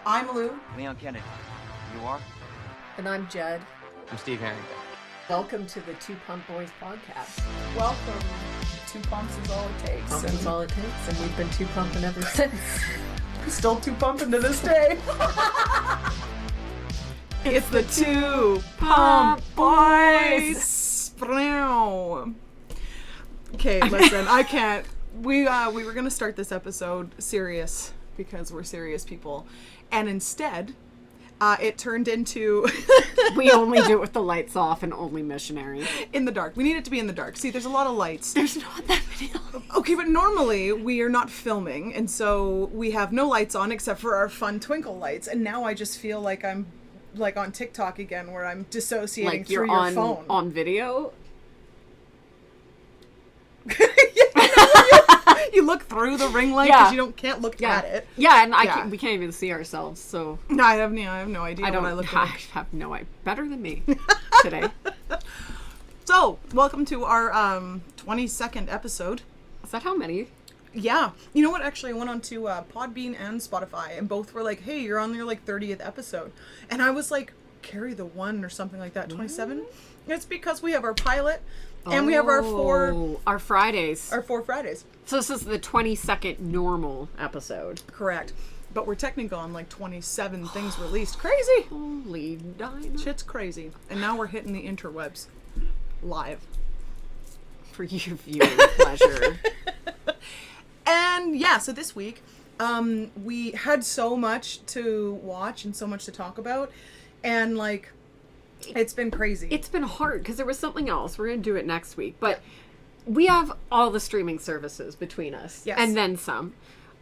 I'm Lou. Leon Kennedy. You are? And I'm Jed. I'm Steve Harrington. Welcome to the Two Pump Boyz podcast. Welcome. 2 pumps is all it takes. Pump is all it takes, and we've been two pumping ever since. Still 2 pumping to this day. It's the 2 Pump Boyz. Okay, listen, I can't. We were gonna start this episode serious because we're serious people, and instead, it turned into We only do it with the lights off and only missionary. in the dark. We need it to be in the dark. See, there's a lot of lights. There's not that many lights. Okay, but normally we are not filming, and so we have no lights on except for our fun twinkle lights. And now I just feel like I'm like on TikTok again, where I'm dissociating Like you're through your phone. on video. You look through the ring light because you can't look at it. Yeah, and we can't even see ourselves, so No, I have no idea. I look have no idea. Better than me today. So, welcome to our 22nd episode. Is that how many? Yeah. You know what? Actually, I went on to Podbean and Spotify, and both were like, hey, you're on your, 30th episode. And I was like, carry the 1 or something like that, 27? It's because we have our pilot, and we have our 4 Fridays. Our 4 Fridays. So this is the 22nd normal episode. Correct. But we're technically on, 27 things released. Crazy! Holy dino. Shit's crazy. And now we're hitting the interwebs. Live. For your viewing pleasure. And yeah, so this week, we had so much to watch and so much to talk about, and it's been crazy. It's been hard because there was something else. We're going to do it next week, but we have all the streaming services between us, and then some.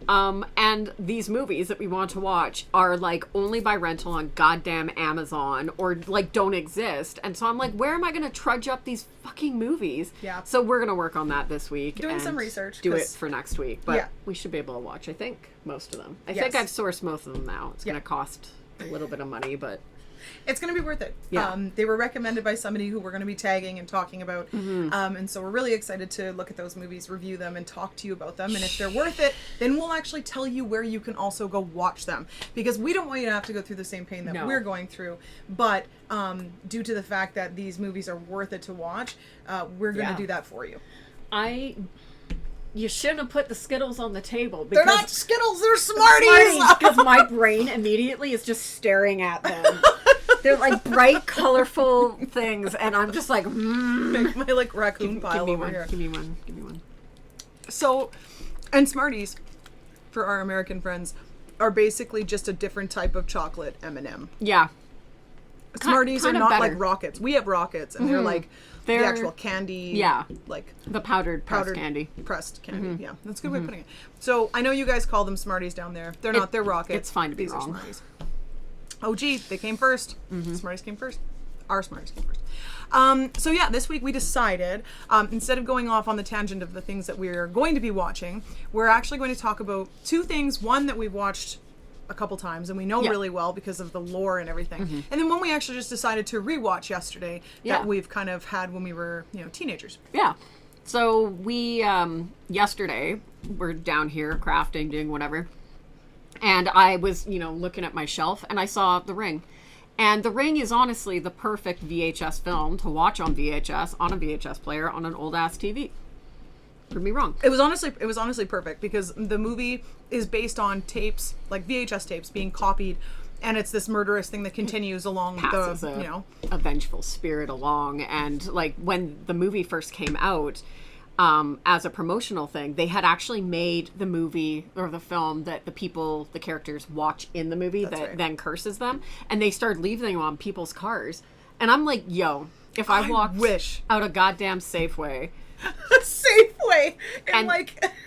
And these movies that we want to watch are only by rental on goddamn Amazon or don't exist. And so I'm like, where am I going to trudge up these fucking movies? Yeah. So we're going to work on that this week. Doing and some research. Do it for next week. But Yeah. we should be able to watch, I think, most of them. I Yes. think I've sourced most of them now. It's going to cost a little bit of money, but It's going to be worth it. Yeah. They were recommended by somebody who we're going to be tagging and talking about. And so we're really excited to look at those movies, review them, and talk to you about them. And if they're worth it, then we'll actually tell you where you can also go watch them. Because we don't want you to have to go through the same pain that we're going through. But due to the fact that these movies are worth it to watch, we're going to do that for you. You shouldn't have put the Skittles on the table. They're not Skittles, they're Smarties! Because my brain immediately is just staring at them. They're bright, colorful things, and I'm just like, Make my raccoon pile over here. Give me one. So, and Smarties, for our American friends, are basically just a different type of chocolate M&M. Yeah. Smarties are kind of not better. like Rockets. We have Rockets, and they're the actual candy. Yeah. The powdered candy. Pressed candy. Yeah, that's a good way of putting it. So I know you guys call them Smarties down there. They're not. They're Rockets. It's fine to be These wrong. are Smarties. Oh, gee, they came first. Smarties came first. Our Smarties came first. So yeah, this week we decided, instead of going off on the tangent of the things that we're going to be watching, we're actually going to talk about 2 things. One that we've watched a couple times and we know really well because of the lore and everything. And then one we actually just decided to rewatch yesterday that we've kind of had when we were, teenagers. Yeah. So we, yesterday, we're down here crafting, doing whatever. And I was, looking at my shelf and I saw The Ring. And The Ring is honestly the perfect VHS film to watch on VHS, on a VHS player, on an old-ass TV. Prove me wrong. It was honestly perfect because the movie is based on tapes, VHS tapes being copied, and it's this murderous thing that continues along Passes a vengeful spirit along. And when the movie first came out, as a promotional thing, they had actually made the movie or the film that the characters watch in the movie then curses them, and they started leaving them on people's cars. And I'm like, yo, if I walked out a goddamn Safeway. Safeway in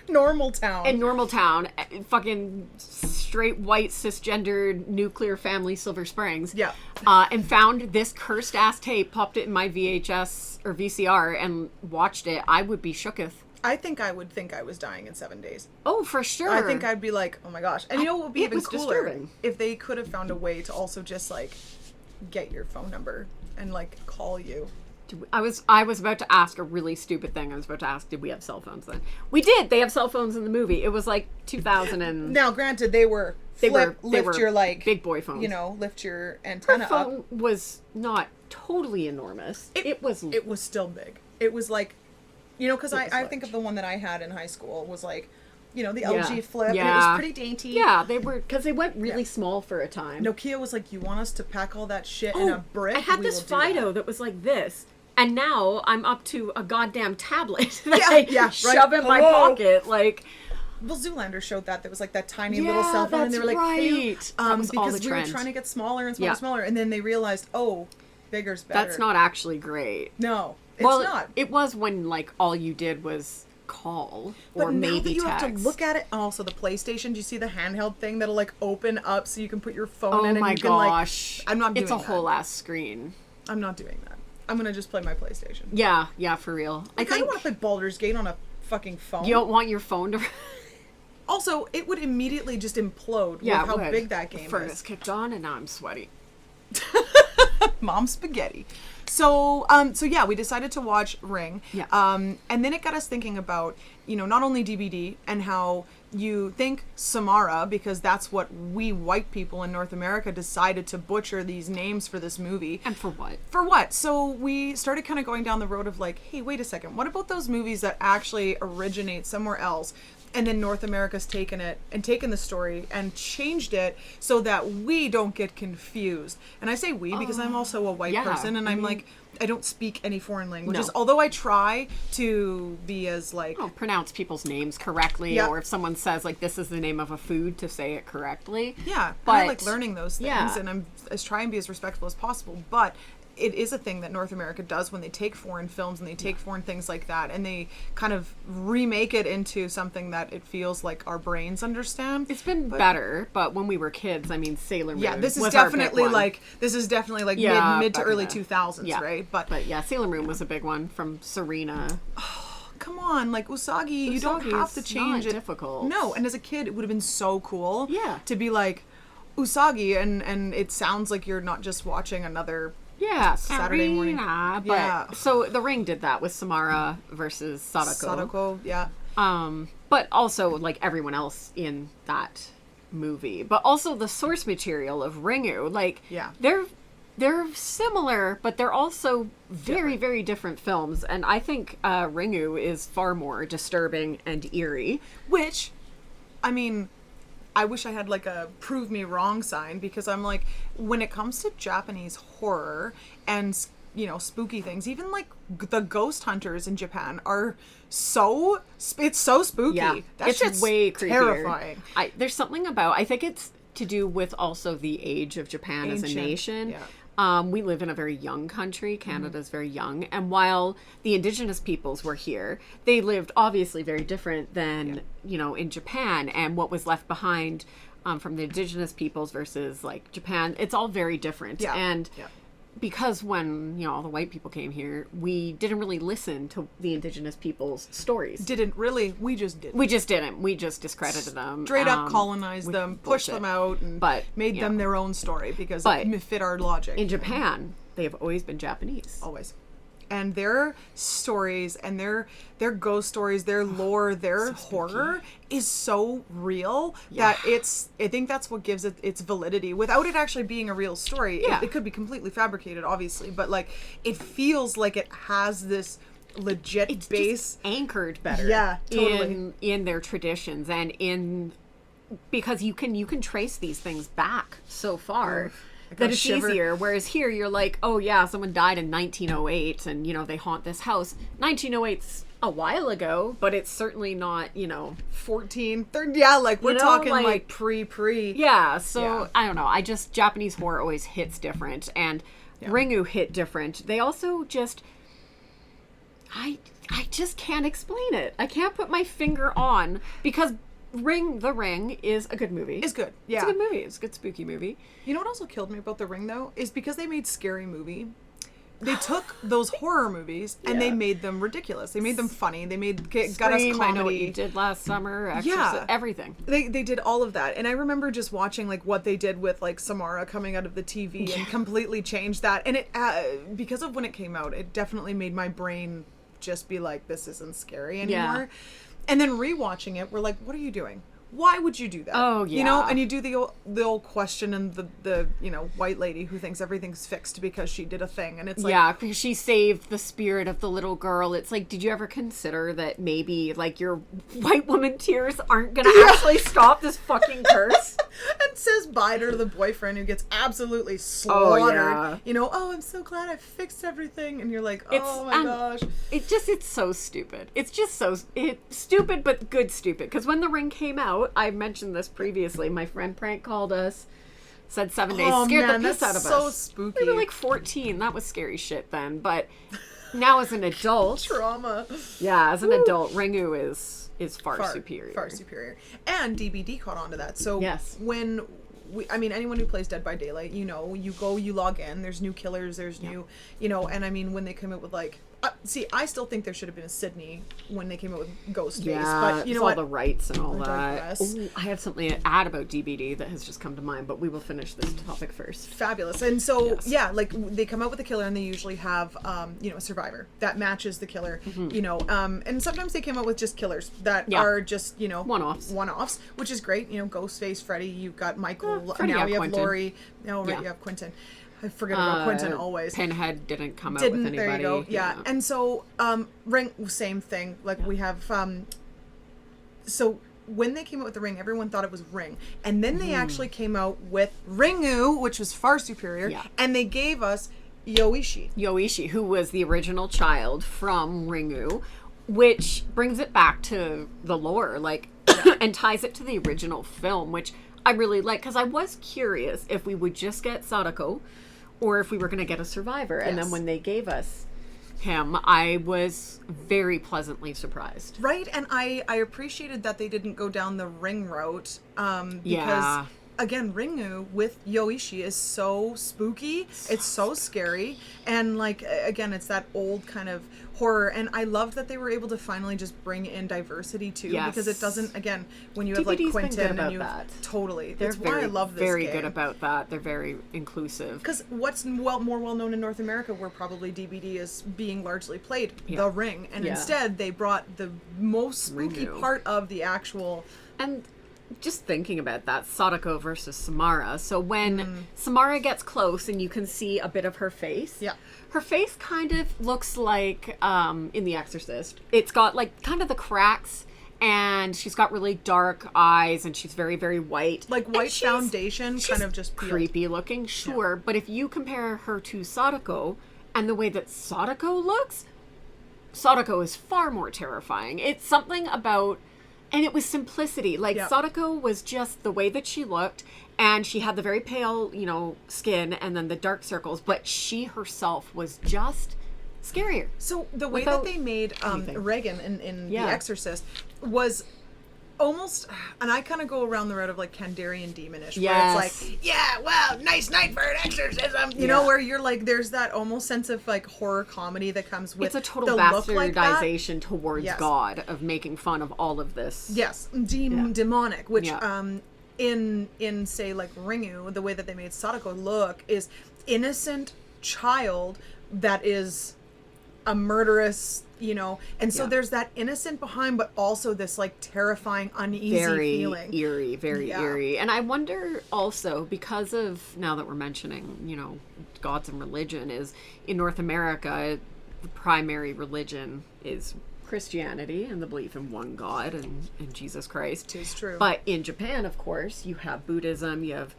normal town. In normal town, fucking straight white cisgendered nuclear family Silver Springs. Yeah. And found this cursed ass tape, popped it in my VHS or VCR and watched it, I would be shooketh. I think I would think I was dying in 7 days. Oh, for sure. I think I'd be like, oh my gosh. And you know what would be even cooler? Disturbing. If they could have found a way to also just get your phone number and call you I was about to ask a really stupid thing. I was about to ask, did we have cell phones then? We did. They have cell phones in the movie. It was like 2000 and... Now, granted, they were lift your, like... big boy phones. You know, lift your antenna Her phone up. was not totally enormous. It was still big. It was like... You know, because I think large. of the one that I had in high school was like... You know, the LG Flip. Yeah. And it was pretty dainty. Yeah, they were... Because they went really small for a time. Nokia was like, you want us to pack all that shit in a brick? I had We this will do Fido that was like this. And now I'm up to a goddamn tablet that Yeah, I shove in my Hello. pocket. Like, Well, Zoolander showed that. There was like that tiny little cell phone, and they were that's like, right. That was all because the we were trend. trying to get smaller and smaller Yeah. and smaller, and then they realized, oh, bigger's better. that's not actually great. No, it's Well, not. it was when like all you did was call or But maybe now that you text. have to look at it, also the PlayStation. Do you see the handheld thing that'll like open up so you can put your phone Oh in and my you can like? gosh! I'm not doing It's a that. whole ass screen. I'm not doing that. I'm gonna just play my PlayStation. Yeah, for real. Like, I don't want to play Baldur's Gate on a fucking phone. you don't want your phone to. Also, it would immediately just implode with how big that game Furnace is. kicked on, and now I'm sweaty. Mom spaghetti. So yeah, we decided to watch Ring. Yeah. And then it got us thinking about, you know, not only DVD and how you think Samara, because that's what we white people in North America decided to butcher these names for this movie. And for what? For what? So we started kind of going down the road of like, hey, wait a second. What about those movies that actually originate somewhere else? And then North America's taken it and taken the story and changed it so that we don't get confused. And I say we because I'm also a white person, and I'm like, I don't speak any foreign languages. No. Although I try to be as like... Pronounce people's names correctly, Yeah. or if someone says like this is the name of a food, to say it correctly. Yeah, but I like learning those things, yeah. and I'm try and be as respectful as possible. But it is a thing that North America does when they take foreign films and they take foreign things like that, and they kind of remake it into something that it feels like our brains understand. It's been better, but when we were kids, I mean, Sailor Moon. Yeah, this is was our big definitely one. like Yeah, mid to back in early the- 2000s, yeah. right? But yeah, Sailor Moon was a big one from Serena. come on, like Usagi, you don't have to Usagi's change not it. difficult. No, and as a kid, it would have been so cool. Yeah. To be like Usagi, and it sounds like you're not just watching another. Yeah, Saturday morning. Serena, but Yeah. so The Ring did that with Samara versus Sadako. Sadako, yeah. But also like everyone else in that movie. But also the source material of Ringu, like Yeah. they're similar, but they're also very, very different films. And I think Ringu is far more disturbing and eerie. Which, I mean, I wish I had like a prove me wrong sign, because I'm like, when it comes to Japanese horror and, you know, spooky things, even like the ghost hunters in Japan are it's so spooky. Yeah, That it's shit's way creepier. terrifying. There's something about, I think it's to do with also the age of Japan as a Ancient, nation. yeah. We live in a very young country. Canada's very young. And while the indigenous peoples were here, they lived obviously very different than, you know, in Japan. And what was left behind from the indigenous peoples versus like Japan, it's all very different. Yeah. And Yeah. because when, you know, all the white people came here, we didn't really listen to the indigenous people's stories. Didn't really. We just didn't. We just didn't. We just discredited them. Straight up colonized with them, pushed bullshit. them out, and But, made yeah. them their own story because But it fit our logic. In Japan, they have always been Japanese. Always. And their stories and their ghost stories, their lore, their horror is so real that I think that's what gives it its validity without it actually being a real story. Yeah. It could be completely fabricated, obviously, but like it feels like it has this legit It's base. just anchored better. Yeah, totally. In their traditions and in because you can trace these things back so far. I got That a it's shiver. easier. Whereas here, you're like, oh yeah, someone died in 1908, and you know they haunt this house. 1908's a while ago, but it's certainly not, you know. 14, 30, yeah, like we're You know, talking like- like pre. Yeah, so Yeah. I don't know. Japanese horror always hits different, and Ringu hit different. They also just, I just can't explain it. I can't put my finger on, because The Ring is a good movie. It's good. Yeah. It's a good movie. It's a good spooky movie. You know what also killed me about The Ring, though? Is because they made Scary Movie. they took those horror movies and they made them ridiculous. They made them funny. They got us comedy. I Know What You Did Last Summer. Exorcist, everything. They did all of that, and I remember just watching like what they did with like Samara coming out of the TV and completely changed that. And it because of when it came out, it definitely made my brain just be like, this isn't scary anymore. And then rewatching it, we're like, what are you doing? Why would you do that? Oh, yeah. You know, and you do the old question and the white lady who thinks everything's fixed because she did a thing. And it's like... Yeah, because she saved the spirit of the little girl. It's like, did you ever consider that maybe, like, your white woman tears aren't going to actually stop this fucking curse? And says bye to the boyfriend who gets absolutely slaughtered. Oh, yeah. You know, I'm so glad I fixed everything. And you're like, oh my gosh. It's so stupid. It's just it's stupid, but good stupid. Because when The Ring came out, I mentioned this previously. My friend prank called us, said 7 days, scared the piss out of us. So spooky. We were like 14. That was scary shit then. But now as an adult, trauma. Yeah, as an adult, Ringu is far superior. Far superior. And DBD caught on to that. So when anyone who plays Dead by Daylight, you know, you log in, there's new killers, there's new, you know, and I mean, when they come out with like, I still think there should have been a Sydney when they came out with Ghostface, but you know all what? the rights and all that. Ooh, I have something to add about DBD that has just come to mind, but we will finish this topic first. Fabulous. And so, like they come out with a killer and they usually have, a survivor that matches the killer, you know, and sometimes they come out with just killers that are just, you know, one-offs, which is great. You know, Ghostface, Freddy, you've got Michael, now you have Laurie, now you have Quentin. I forget about Quentin always. Pinhead didn't come out with anybody. There you go. Yeah. And so, Ring, same thing. Like we have, so when they came out with the Ring, everyone thought it was Ring. And then they actually came out with Ringu, which was far superior. Yeah. And they gave us Yoichi, who was the original child from Ringu, which brings it back to the lore, like, and ties it to the original film, which I really like, because I was curious if we would just get Sadako or if we were going to get a survivor. And then when they gave us him, I was very pleasantly surprised. Right, and I appreciated that they didn't go down the Ring route, because, again, Ringu with Yoichi is so spooky, it's so scary, and, like, again, it's that old kind of horror, and I loved that they were able to finally just bring in diversity, too, because it doesn't, again, when you have, like, Quentin and you... Totally. That's why I love this very game. Good about that. They're very inclusive. Because what's more well-known in North America, where probably DBD is being largely played, The Ring, and instead they brought the most spooky part of the actual... And... just thinking about that, Sadako versus Samara. So when Samara gets close and you can see a bit of her face, her face kind of looks like in The Exorcist. It's got like kind of the cracks, and she's got really dark eyes, and she's very, very white. Like white foundation, kind of just peeled. Creepy looking, sure. But if you compare her to Sadako and the way that Sadako looks, Sadako is far more terrifying. It's something about... And it was simplicity. Like, Sadako was just the way that she looked, and she had the very pale, you know, skin and then the dark circles, but she herself was just scarier. So the way that they made Regan in The Exorcist was almost, and I kind of go around the road of like Kandarian demonish, where it's like, nice night for an exorcism, you know, where you're like, there's that almost sense of like horror comedy that comes with it's a total bastardization towards God, of making fun of all of this. Demonic, which in say like Ringu, the way that they made Sadako look is innocent child that is a murderous, you know, and so there's that innocent behind, but also this like terrifying, uneasy feeling. Very eerie. And I wonder also, because of, now that we're mentioning, you know, gods and religion, is in North America, the primary religion is Christianity and the belief in one God and Jesus Christ. It's true. But in Japan, of course, you have Buddhism, you have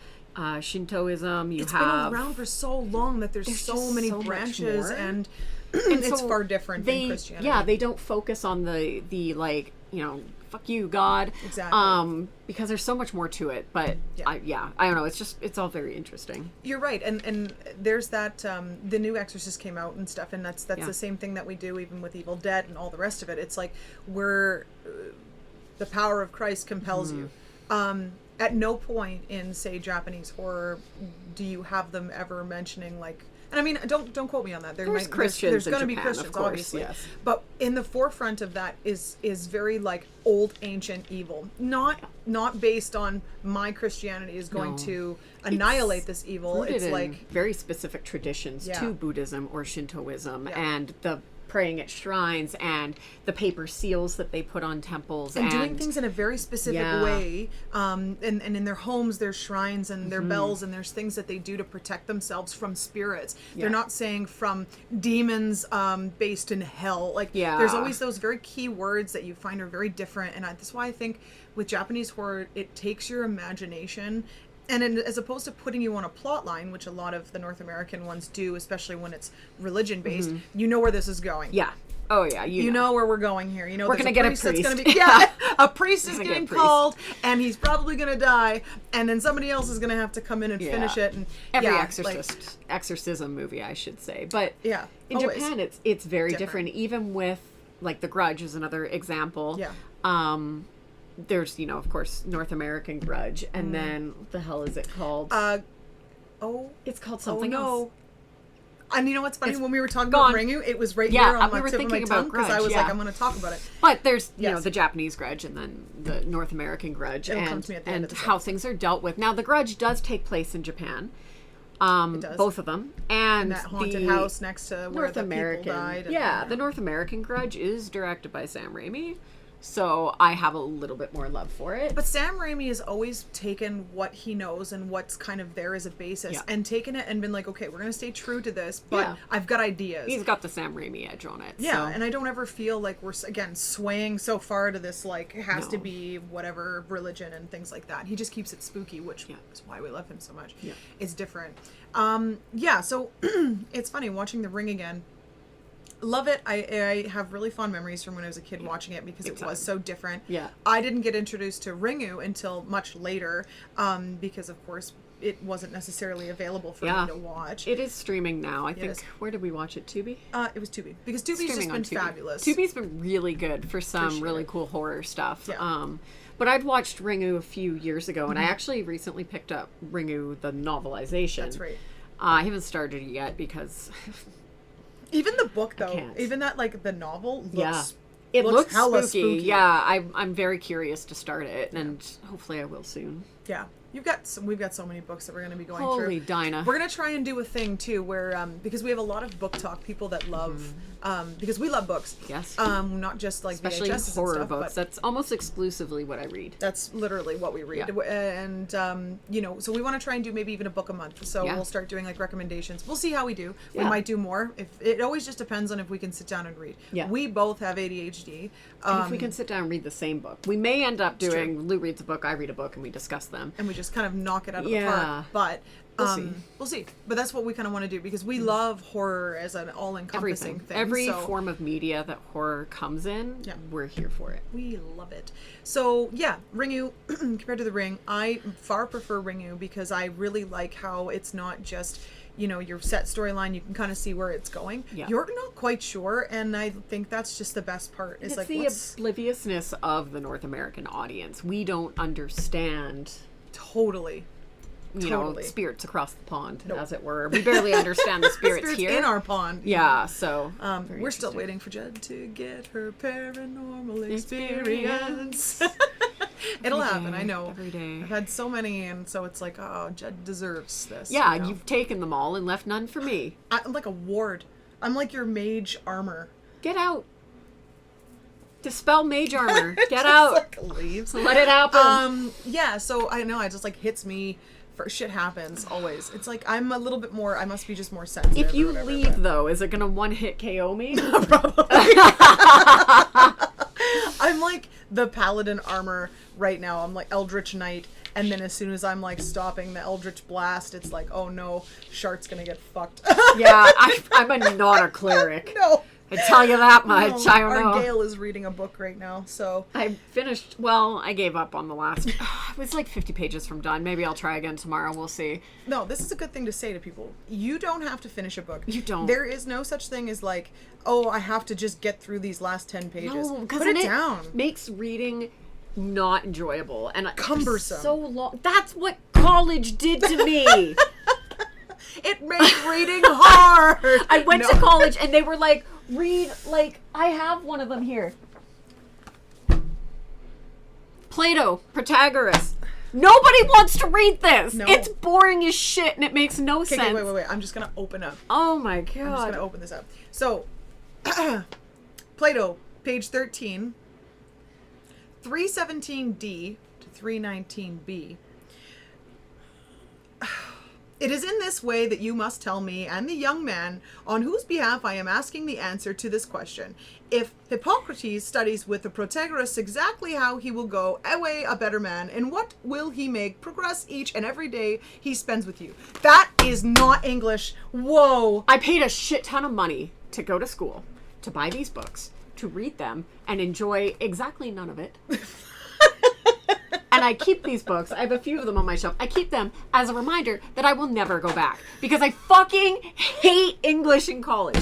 Shintoism, it's been around for so long that there's so many branches, and it's far different than Christianity. Yeah, they don't focus on the like, you know, fuck you, God. Exactly. Because there's so much more to it. But I don't know. It's all very interesting. You're right, and there's that the new Exorcist came out and stuff, and that's the same thing that we do even with Evil Dead and all the rest of it. It's like the power of Christ compels you. At no point in, say, Japanese horror do you have them ever mentioning like And I mean, don't quote me on that. There's Christians There's in going to be Japan, Christians, of course, obviously. yes. But in the forefront of that is very like old ancient evil. Not based on my Christianity is going No. to annihilate this evil. Rooted It's in like very specific traditions Yeah. to Buddhism or Shintoism, Yeah. and the praying at shrines and the paper seals that they put on temples and doing things in a very specific Yeah. way. And in their homes, there's shrines and their bells, and there's things that they do to protect themselves from spirits. Yeah. They're not saying from demons based in hell. Like, Yeah. there's always those very key words that you find are very different. And that's why I think with Japanese horror, it takes your imagination. And as opposed to putting you on a plot line, which a lot of the North American ones do, especially when it's religion based, you know where this is going. Yeah. Oh yeah. You know where we're going here. You know, We're there's gonna get a that's priest. gonna be, yeah, a priest is We're gonna getting get a priest. called, and he's probably gonna die, and then somebody else is gonna have to come in and Yeah. finish it. And Every yeah, exorcism movie, I should say. But Yeah, in always. Japan, it's very Different. different. Even with like The Grudge is another example. Yeah. There's of course North American Grudge, and then what the hell is it called? It's called something else. And you know what's funny? It's when we were talking gone. about Ringu, it was right Yeah, here on we my were tip of my thinking about tongue because I Grudge, was yeah. like, I'm going to talk about it. But there's Yes. the Japanese Grudge and then the North American Grudge, It'll come and to me at the end of and this how things are dealt with. Now the Grudge does take place in Japan. It does. Both of them, and That haunted the house next to where North the American, people died. And, yeah, the North American Grudge is directed by Sam Raimi, so I have a little bit more love for it. But Sam Raimi has always taken what he knows and what's kind of there as a basis Yeah. and taken it and been like, okay, we're going to stay true to this, but Yeah. I've got ideas. He's got the Sam Raimi edge on it. Yeah, so. and I don't ever feel like we're, again, swaying so far to this, like, it has to No. be whatever religion and things like that. He just keeps it spooky, which is why we love him so much. Yeah. It's different. So it's funny watching The Ring again. Love it. I have really fond memories from when I was a kid watching it because it was so different. Yeah. I didn't get introduced to Ringu until much later because, of course, it wasn't necessarily available for me to watch. It is streaming now. I think. is. Where did we watch it? Tubi? It was Tubi because Tubi's just Streaming been on Tubi. fabulous. Tubi's been really good for some Appreciate really it. cool horror stuff. Yeah. But I'd watched Ringu a few years ago, and I actually recently picked up Ringu, the novelization. That's right. I haven't started it yet because Even the book, though, can't. even that, like, the novel looks it looks hella spooky. Yeah, I'm very curious to start it, and hopefully I will soon. Yeah. We've got so many books that we're going to be going Holy through. Dinah. We're going to try and do a thing, too, where, because we have a lot of book talk people that love, because we love books. Yes. Not just, like, Especially VHSs horror and stuff, books. but That's almost exclusively what I read. that's literally what we read. Yeah. And, so we want to try and do maybe even a book a month. So Yeah. we'll start doing, like, recommendations. We'll see how we do. We Yeah. might do more. It always just depends on if we can sit down and read. Yeah. We both have ADHD. And if we can sit down and read the same book. We may end up doing true. Lou reads a book, I read a book, and we discuss them. And we just kind of knock it out of the Yeah. park. But We'll see. we'll see. But that's what we kind of want to do because we love horror as an all-encompassing Everything. thing. Every so form of media that horror comes in, Yeah. we're here for it. we love it. So yeah, Ringu compared to The Ring, I far prefer Ringu because I really like how it's not just your set storyline. You can kind of see where it's going. Yeah. You're not quite sure, and I think that's just the best part. It's It's like the what's obliviousness of the North American audience. We don't understand, totally. Totally. spirits across the pond, as it were. We barely understand the spirits here. in our pond. Yeah, so very We're still interesting. waiting for Jed to get her paranormal experience. It'll happen, I know. Every day. I've had so many, and so it's like, oh, Jed deserves this. Yeah, you know? you've taken them all and left none for me. I'm like a ward. I'm like your mage armor. Get out. Dispel mage armor. Get Just, out. like, leaves. Let it happen. Yeah, so I know, it just like hits me. Shit happens always. It's like I'm a little bit more. I must be just more sensitive. If you or whatever, leave, but- though, is it going to one-hit KO me? I'm like the paladin armor right now. I'm like Eldritch Knight, and then as soon as I'm like stopping the Eldritch Blast, it's like, oh no, Shart's gonna get fucked. Yeah, I'm not a cleric. No. I tell you that much. No, I don't know. Our Gale is reading a book right now, so I finished, I gave up on the last, it was like 50 pages from done. Maybe I'll try again tomorrow. We'll see. no, this is a good thing to say to people. You don't have to finish a book. You don't. There is no such thing as like, oh, I have to just get through these last 10 pages. No, because Put it down. makes reading not enjoyable. And Cumbersome. So long. That's what college did to me. It made reading hard. I went to college and they were like, read, like, I have one of them here. Plato, Protagoras. Nobody wants to read this. No. It's boring as shit and it makes no sense. Okay, wait. I'm just going to open up. Oh my God. I'm just going to open this up. So, Plato, page 13, 317D to 319B. It is in this way that you must tell me and the young man on whose behalf I am asking the answer to this question. If Hippocrates studies with the Protagoras exactly how he will go away a better man, and what will he make progress each and every day he spends with you? That is not English. Whoa. I paid a shit ton of money to go to school, to buy these books, to read them, and enjoy exactly none of it. And I keep these books. I have a few of them on my shelf. I keep them as a reminder that I will never go back because I fucking hate English in college.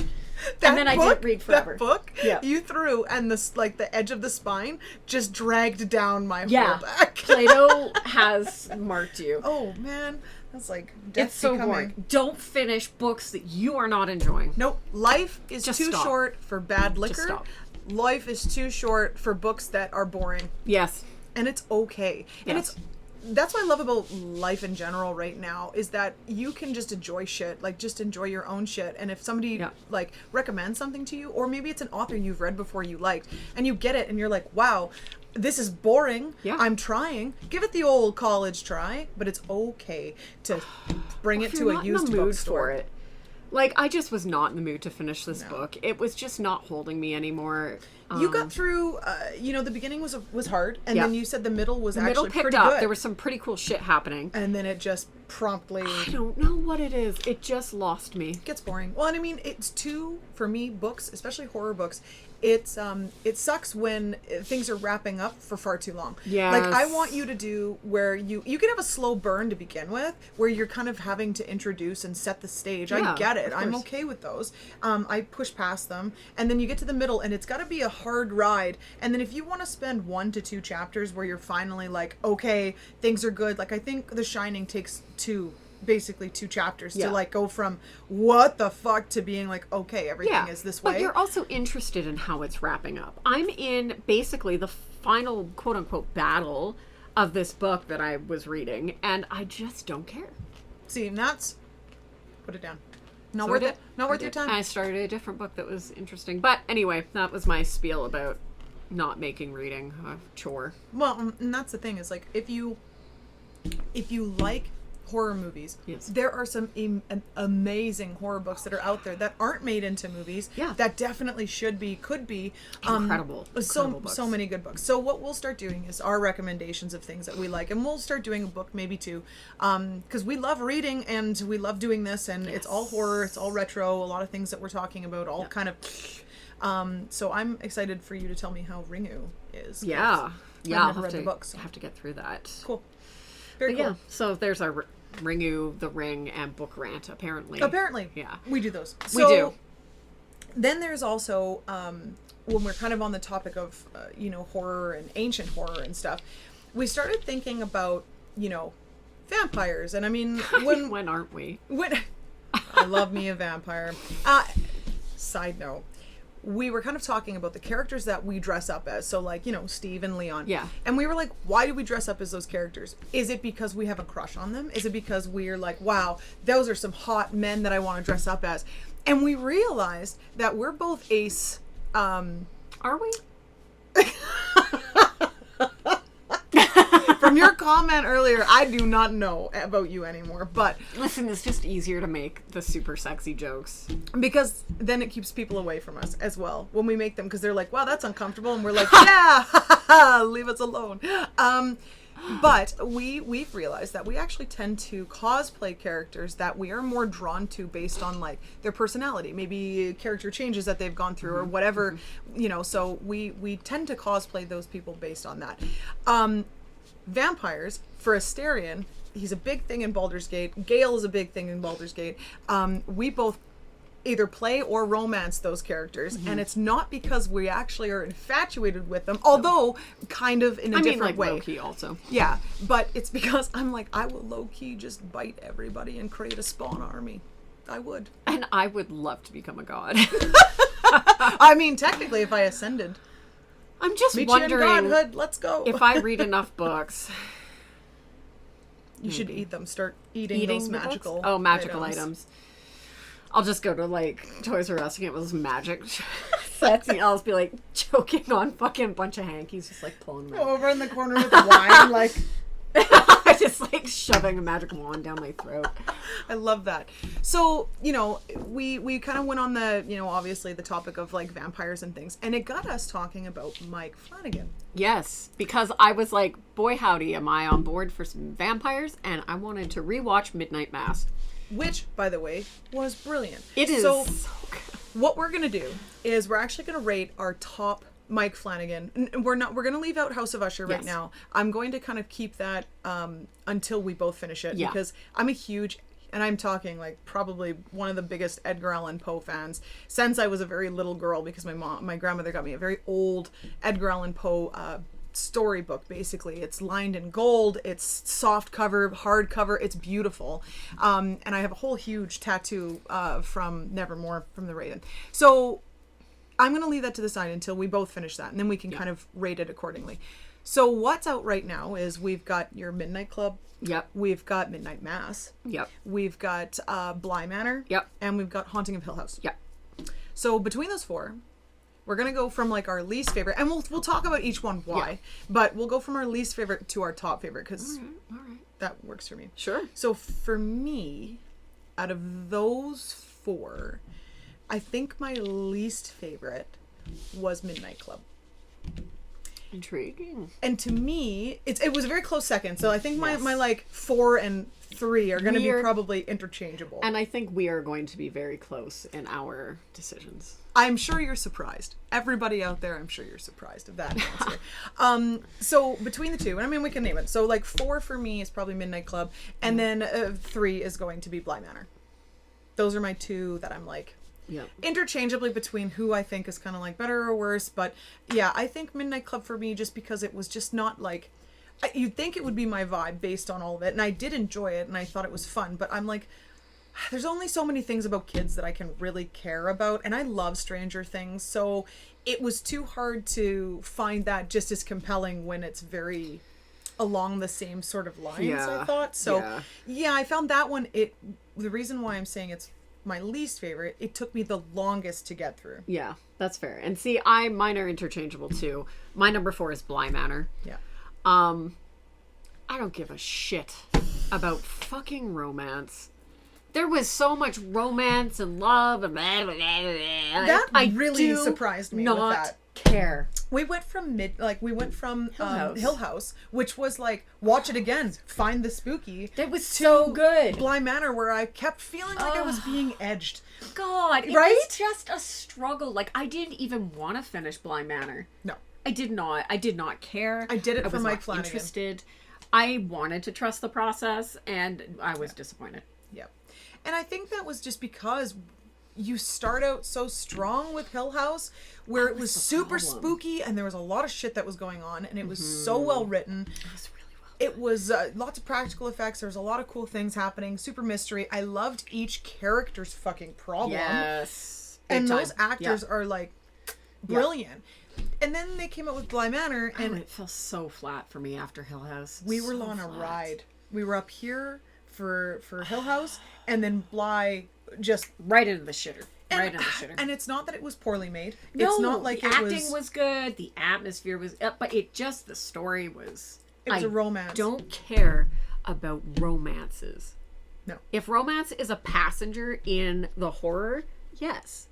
And then I didn't read forever. That book Yeah. you threw, and this, like, the edge of the spine just dragged down my whole back. Plato has marked you. Oh man, that's like death It's so becoming. boring. Don't finish books that you are not enjoying. Nope. Life is Just too stop. short for bad liquor. stop. Life is too short for books that are boring. Yes. And it's okay. And Yes. that's what I love about life in general right now, is that you can just enjoy shit, like just enjoy your own shit. And if somebody Yeah. like recommends something to you, or maybe it's an author you've read before you liked, and you get it and you're like, wow, this is boring. Yeah. I'm trying. Give it the old college try, but it's okay to bring it If to you're a not used in the mood bookstore. for it. Like, I just was not in the mood to finish this book. It was just not holding me anymore. You got through, the beginning was hard, and Yeah. then you said the middle was The actually middle picked pretty up. good. There was some pretty cool shit happening. And then it just promptly I don't know what it is. It just lost me. gets boring. Well, and I mean, it's too, for me, books, especially horror books, it's it sucks when things are wrapping up for far too long. Yes. Like, I want you to do where you can have a slow burn to begin with, where you're kind of having to introduce and set the stage. Yeah, I get it. of I'm course. okay with those. I push past them, and then you get to the middle, and it's got to be a hard ride. And then if you want to spend 1 to 2 chapters where you're finally like, okay, things are good. Like, I think The Shining takes basically 2 chapters Yeah. to like go from what the fuck to being like, okay, everything is this way. But you're also interested in how it's wrapping up. I'm in basically the final quote unquote battle of this book that I was reading, and I just don't care. See, and that's, put it down. Not So worth I it. did. Not I worth your did. time. I started a different book that was interesting. But anyway, that was my spiel about not making reading a chore. Well, and that's the thing, is like, if you like horror movies, Yes. there are some amazing horror books that are out there that aren't made into movies. Yeah. That definitely could be Incredible so books. so many good books. So what we'll start doing is our recommendations of things that we like, and we'll start doing a book maybe too, because we love reading and we love doing this, and it's all horror, it's all retro, a lot of things that we're talking about, all kind of. So I'm excited for you to tell me how Ringu is. Yeah. Yeah. I've never read the books. Have to get through that. Cool. Very But cool. yeah, so there's our Ringu, The Ring, and Book Rant, apparently. Apparently. Yeah. We do those. We do. Then there's also, when we're kind of on the topic of, horror and ancient horror and stuff, we started thinking about, vampires. And I mean, When aren't we? when I love me a vampire. Side note. We were kind of talking about the characters that we dress up as. So, like, Steve and Leon. Yeah. And we were like, why do we dress up as those characters? Is it because we have a crush on them? Is it because we're like, wow, those are some hot men that I want to dress up as? And we realized that we're both ace. Are we? From your comment earlier, I do not know about you anymore. But Listen, it's just easier to make the super sexy jokes. because then it keeps people away from us as well when we make them, because they're like, wow, that's uncomfortable, and we're like, yeah, leave us alone. But we've realized that we actually tend to cosplay characters that we are more drawn to based on like their personality, maybe character changes that they've gone through or whatever, so we tend to cosplay those people based on that. Vampires, for Asterion, he's a big thing in Baldur's Gate. Gale is a big thing in Baldur's Gate. We both either play or romance those characters, and it's not because we actually are infatuated with them, although kind of in a different way. Low-key also. Yeah, but it's because I'm like, I will low-key just bite everybody and create a spawn army. I would. And I would love to become a god. I mean, technically, if I ascended. I'm just Meet you in wondering godhood, let's go. if I read enough books. You should eat them. Start eating those the magical books? Oh, magical items. I'll just go to, like, Toys R Us and get those magic sets, and I'll just be, like, choking on fucking bunch of hankies, just, like, pulling them out. Over in the corner with the wine, like... Just, like, shoving a magic wand down my throat. I love that. So, you know, we kind of went on the, you know, obviously the topic of, like, vampires and things, and it got us talking about Mike Flanagan. Yes, because I was like, boy howdy, am I on board for some vampires, and I wanted to rewatch Midnight Mass. Which, by the way, was brilliant. It is so good. What we're going to do is we're actually going to rate our top Mike Flanagan. We're going to leave out House of Usher right now. I'm going to kind of keep that until we both finish it, because I'm a huge, and I'm talking like probably one of the biggest Edgar Allan Poe fans since I was a very little girl, because my grandmother got me a very old Edgar Allan Poe storybook. Basically, it's lined in gold, it's soft cover, hard cover, it's beautiful, and I have a whole huge tattoo from Nevermore from the Raven. So I'm going to leave that to the side until we both finish that, and then we can kind of rate it accordingly. So what's out right now is we've got your Midnight Club. Yep. We've got Midnight Mass. Yep. We've got Bly Manor. Yep. And we've got Haunting of Hill House. Yep. So between those four, we're going to go from like our least favorite, and we'll talk about each one why, but we'll go from our least favorite to our top favorite, because All right. that works for me. Sure. So for me, out of those four, I think my least favorite was Midnight Club. Intriguing. And to me, it was a very close second. So I think my like 4 and 3 are going to be probably interchangeable. And I think we are going to be very close in our decisions. I'm sure you're surprised. Everybody out there, I'm sure you're surprised of that answer. So between the two, and I mean, we can name it. So like 4 for me is probably Midnight Club. And then 3 is going to be Bly Manor. Those are my 2 that I'm like, interchangeably between who I think is kind of like better or worse. But yeah, I think Midnight Club for me, just because it was just not like, you'd think it would be my vibe based on all of it, and I did enjoy it and I thought it was fun, but I'm like, there's only so many things about kids that I can really care about, and I love Stranger Things, so it was too hard to find that just as compelling when it's very along the same sort of lines, I thought. So yeah, I found that one, the reason why I'm saying it's my least favorite, it took me the longest to get through. Yeah, that's fair. And see, mine are interchangeable too. My number 4 is Bly Manor. Yeah. I don't give a shit about fucking romance. There was so much romance and love and blah, blah, blah, blah. That really surprised me with that. Care. We went from Hill House, which was like, watch it again, find the spooky. That was so good. Bly Manor, where I kept feeling like I was being edged. God, it was just a struggle. Like, I didn't even want to finish Bly Manor. No. I did not. I did not care. I did it for Mike Flanagan. Interested. I wanted to trust the process, and I was disappointed. Yep. And I think that was just because you start out so strong with Hill House, where it was super spooky, and there was a lot of shit that was going on, and it was so well written. It was really well done. It was lots of practical effects. There was a lot of cool things happening. Super mystery. I loved each character's fucking problem. Yes. And those actors are like brilliant. And then they came out with Bly Manor, and it fell so flat for me after Hill House. We were on a ride. We were up here for Hill House, and then Bly just right into the shitter. Right into the shitter. And it's not that it was poorly made. No, it's not like the acting was good. The atmosphere was, but the story was. It was a romance. Don't care about romances. No. If romance is a passenger in the horror, yes.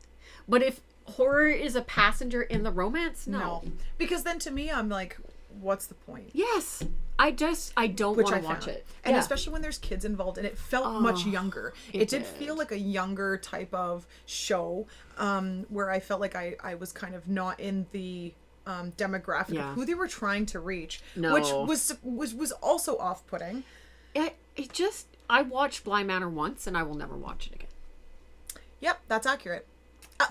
But if horror is a passenger in the romance, no. Because then to me, I'm like, what's the point? Yes. I don't want to watch it. And especially when there's kids involved, and it felt much younger. It did feel like a younger type of show, where I felt like I was kind of not in the demographic of who they were trying to reach, which was also off-putting. I watched Bly Manor once, and I will never watch it again. Yep, that's accurate.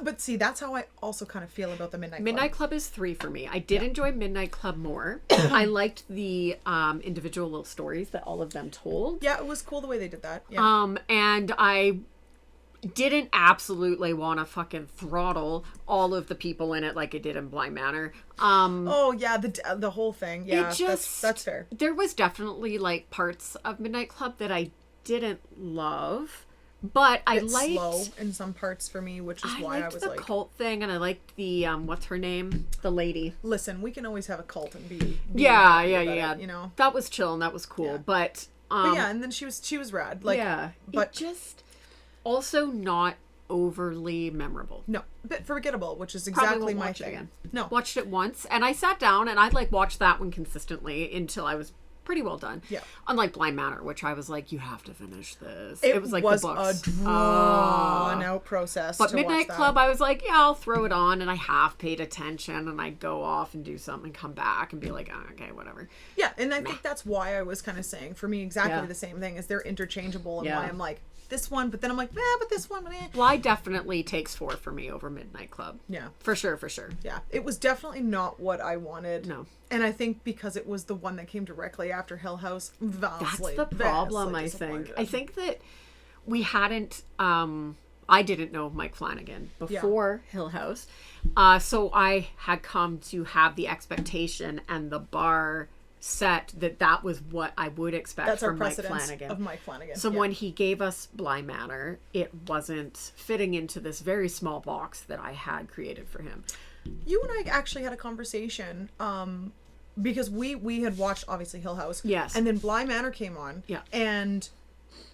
But see, that's how I also kind of feel about the Midnight Club. Midnight Club is 3 for me. I did enjoy Midnight Club more. I liked the individual little stories that all of them told. Yeah, it was cool the way they did that. Yeah. And I didn't absolutely want to fucking throttle all of the people in it like I did in Blind Manor. Oh yeah, the whole thing. Yeah, it just, that's fair. There was definitely like parts of Midnight Club that I didn't love. But I liked slow in some parts for me, which is why I was the like cult thing, and I liked the what's her name, the lady. Listen, we can always have a cult and be yeah, it, you know, that was chill and that was cool. Yeah. But yeah, and then she was rad. Like, yeah, but it just also not overly memorable. No, a bit forgettable, which is Probably exactly won't my watch it thing. again. No, Watched it once, and I sat down and I'd like watch that one consistently until I was pretty well done. Yeah. Unlike Blind Manor, which I was like, you have to finish this. It was like was the books. a drawn out process. But to Midnight watch Club, that. I was like, yeah, I'll throw it on, and I half paid attention, and I'd go off and do something and come back and be like, oh, okay, whatever. Yeah, and I think that's why I was kind of saying, for me, exactly Yeah. the same thing, is they're interchangeable, and Yeah. why I'm like, this one, but then I'm like, but this one, Bly definitely takes 4 for me over Midnight Club. Yeah. For sure, for sure. Yeah, it was definitely not what I wanted. No. And I think because it was the one that came directly after Hill House, vastly, That's the problem, vastly I think. disappointed. I think that we hadn't, I didn't know Mike Flanagan before Hill House. So I had come to have the expectation and the bar set that was what I would expect That's our from Mike precedence Flanagan. of Mike Flanagan. So yeah. when he gave us Bly Manor, it wasn't fitting into this very small box that I had created for him. You and I actually had a conversation, because we had watched, obviously, Hill House. Yes. And then Bly Manor came on. Yeah. And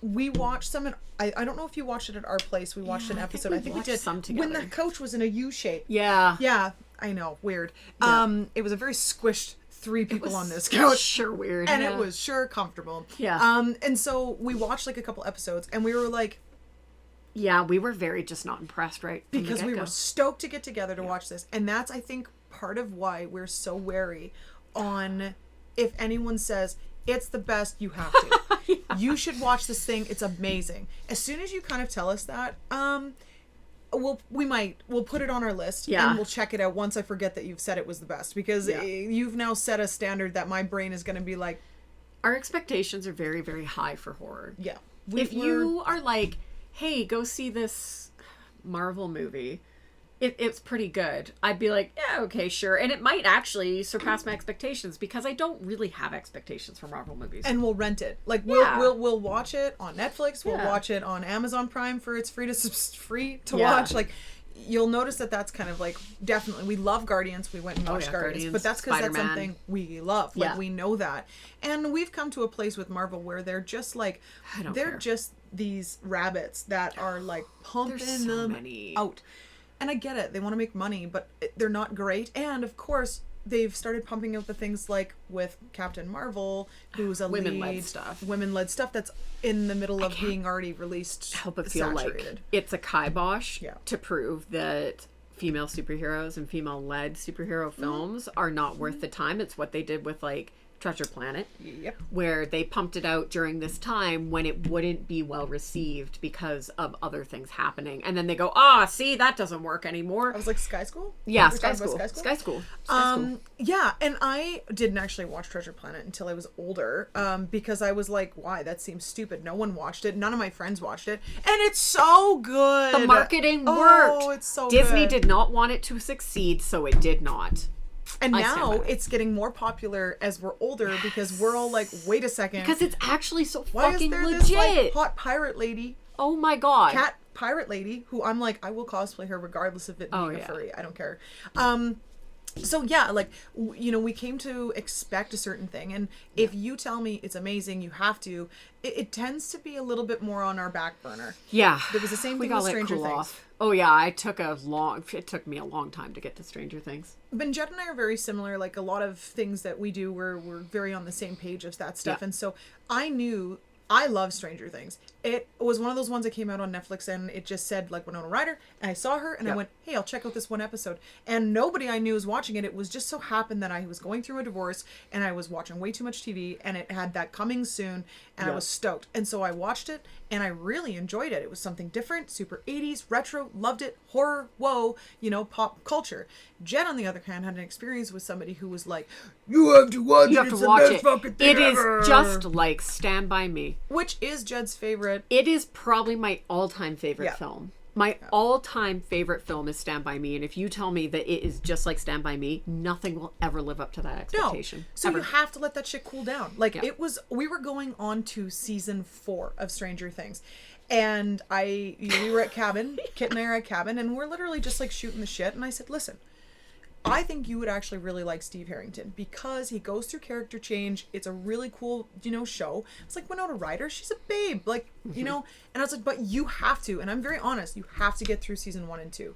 we watched some, I don't know if you watched it at our place. We watched an episode. I think we watched did. some When the together. couch was in a U shape. Yeah. Yeah, I know. Weird. Yeah. It was a very squished 3 people on this couch. Sure weird. And yeah. it was sure comfortable. Yeah. And so we watched like a couple episodes and we were like, Yeah, we were very just not impressed, right? from the because we get-go. were stoked to get together to watch this. And that's, I think, part of why we're so wary on, if anyone says it's the best, you have to. You should watch this thing. It's amazing. As soon as you kind of tell us that, we'll put it on our list and we'll check it out once I forget that you've said it was the best, because you've now set a standard that my brain is going to be like, Our expectations are very, very high for horror. yeah. If you are like, hey, go see this Marvel movie, it's pretty good, I'd be like, yeah, okay, sure. And it might actually surpass my expectations because I don't really have expectations for Marvel movies. And we'll rent it. Like we'll watch it on Netflix. We'll watch it on Amazon Prime for it's free to watch. Like, you'll notice that that's kind of like, definitely, we love Guardians. We went and watched Guardians, but that's because that's Spider-Man. something we love. Like, we know that, and we've come to a place with Marvel where they're just like, they're care. just these rabbits that are like pumping There's so them many. out. And I get it. They want to make money, but they're not great. And of course, they've started pumping out the things like with Captain Marvel, who's a Women-led stuff. Women-led stuff that's in the middle of being already released. Help it feel saturated. like it's a kibosh Yeah. to prove that female superheroes and female-led superhero films are not worth the time. It's what they did with like Treasure Planet, Yep. where they pumped it out during this time when it wouldn't be well received because of other things happening, and then they go, see, that doesn't work anymore. I was like, Sky School? Yeah, We're Sky talking School. about Sky School. Yeah, and I didn't actually watch Treasure Planet until I was older, because I was like, why? That seems stupid. No one watched it. None of my friends watched it. And it's so good. The marketing worked. Oh, it's so Disney good. did not want it to succeed, so it did not. And I stand now by that. it's getting more popular as we're older, because we're all like, wait a second. Because it's actually so why is fucking there legit. this like hot pirate lady, Oh my god. cat pirate lady, who I'm like, I will cosplay her regardless of it being a furry. I don't care. So yeah, like, we came to expect a certain thing, and if you tell me it's amazing, you have to, it tends to be a little bit more on our back burner. Yeah. It was the same We thing got with let Stranger cool Things. off. Oh yeah, it took me a long time to get to Stranger Things. Ben Jed and I are very similar. Like, a lot of things that we do, we're very on the same page of that stuff. Yeah. And so I knew I love Stranger Things. It was one of those ones that came out on Netflix, and it just said like Winona Ryder, and I saw her, and I went, hey, I'll check out this one episode. And nobody I knew was watching it. It was just so happened that I was going through a divorce, and I was watching way too much TV, and it had that coming soon, and I was stoked. And so I watched it, and I really enjoyed it. It was something different, super 80s, retro, loved it, horror, whoa, pop culture. Jen, on the other hand, had an experience with somebody who was like, you have to watch it. You have to watch it. It is just like Stand By Me. Which is Jed's favorite. It is probably my all-time favorite film. My all-time favorite film is Stand By Me, and if you tell me that it is just like Stand By Me, nothing will ever live up to that expectation. No. So you have to let that shit cool down. Like, we were going on to season 4 of Stranger Things. And we were at cabin, Kit and I are at cabin, and we're literally just like shooting the shit. And I said, listen, I think you would actually really like Steve Harrington because he goes through character change. It's a really cool, show. It's like Winona Ryder. She's a babe, like, and I was like, but you have to, and I'm very honest, you have to get through season 1 and 2.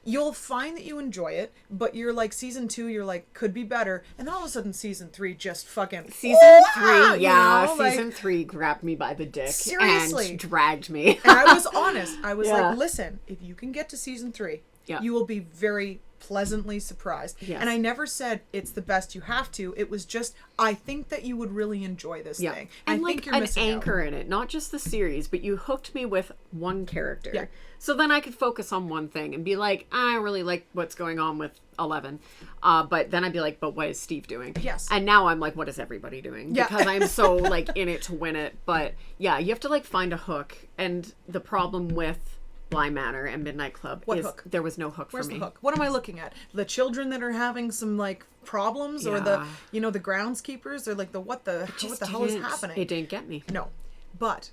You'll find that you enjoy it, but you're like, season 2, you're like, could be better. And then all of a sudden, season 3 just fucking... Season 3, season 3 grabbed me by the dick. Seriously. And dragged me. And I was honest. I was like, listen, if you can get to season 3, you will be very pleasantly surprised. Yes. And I never said it's the best you have to. It was just, I think that you would really enjoy this thing. And I like think you're an missing anchor out. in it, not just the series, but you hooked me with one character. Yeah. So then I could focus on one thing and be like, I really like what's going on with 11. But then I'd be like, but what is Steve doing? Yes. And now I'm like, what is everybody doing? Yeah. Because I'm so like in it to win it. But yeah, you have to like find a hook. And the problem with Bly Manor and Midnight Club is hook? there was no hook Where's for me. the hook? What am I looking at? The children that are having some like problems, or the the groundskeepers, or like what the hell is happening? It didn't get me. No, but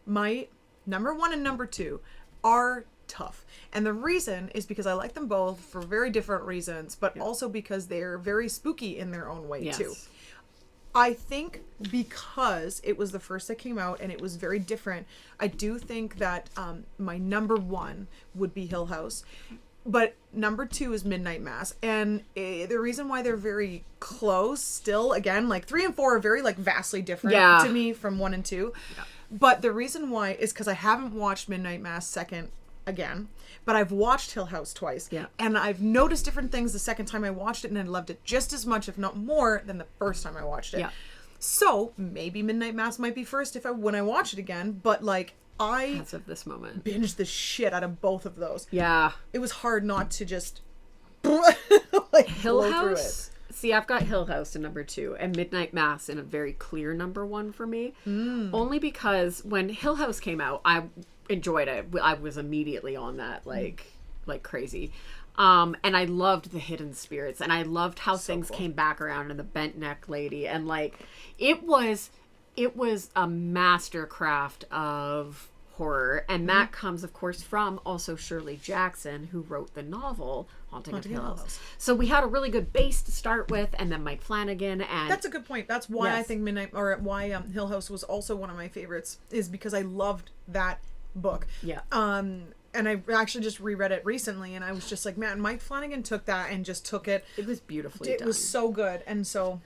my number 1 and number 2 are tough, and the reason is because I like them both for very different reasons, but also because they're very spooky in their own way too. I think because it was the first that came out and it was very different, I do think that my number 1 would be Hill House. But number 2 is Midnight Mass. And the reason why they're very close still, again, like 3 and 4 are very like vastly different to me from 1 and 2. Yeah. But the reason why is because I haven't watched Midnight Mass second again, but I've watched Hill House twice. Yeah. And I've noticed different things the second time I watched it, and I loved it just as much, if not more, than the first time I watched it. Yeah. So maybe Midnight Mass might be first when I watch it again, but like as of this moment, binged the shit out of both of those. Yeah. It was hard not to just like Hill House. See, I've got Hill House in number 2 and Midnight Mass in a very clear number 1 for me. Only because when Hill House came out, I enjoyed it. I was immediately on that like crazy. And I loved the hidden spirits, and I loved how things came back around, and the bent neck lady, and like it was a mastercraft of horror, and that comes of course from also Shirley Jackson, who wrote the novel Haunting of Hill House. So we had a really good base to start with, and then Mike Flanagan, and that's a good point. That's why I think Hill House was also one of my favorites, is because I loved that book. Yeah. And I actually just reread it recently, and I was just like, man, Mike Flanagan took that and just took it. It was beautifully done. It was so good. And so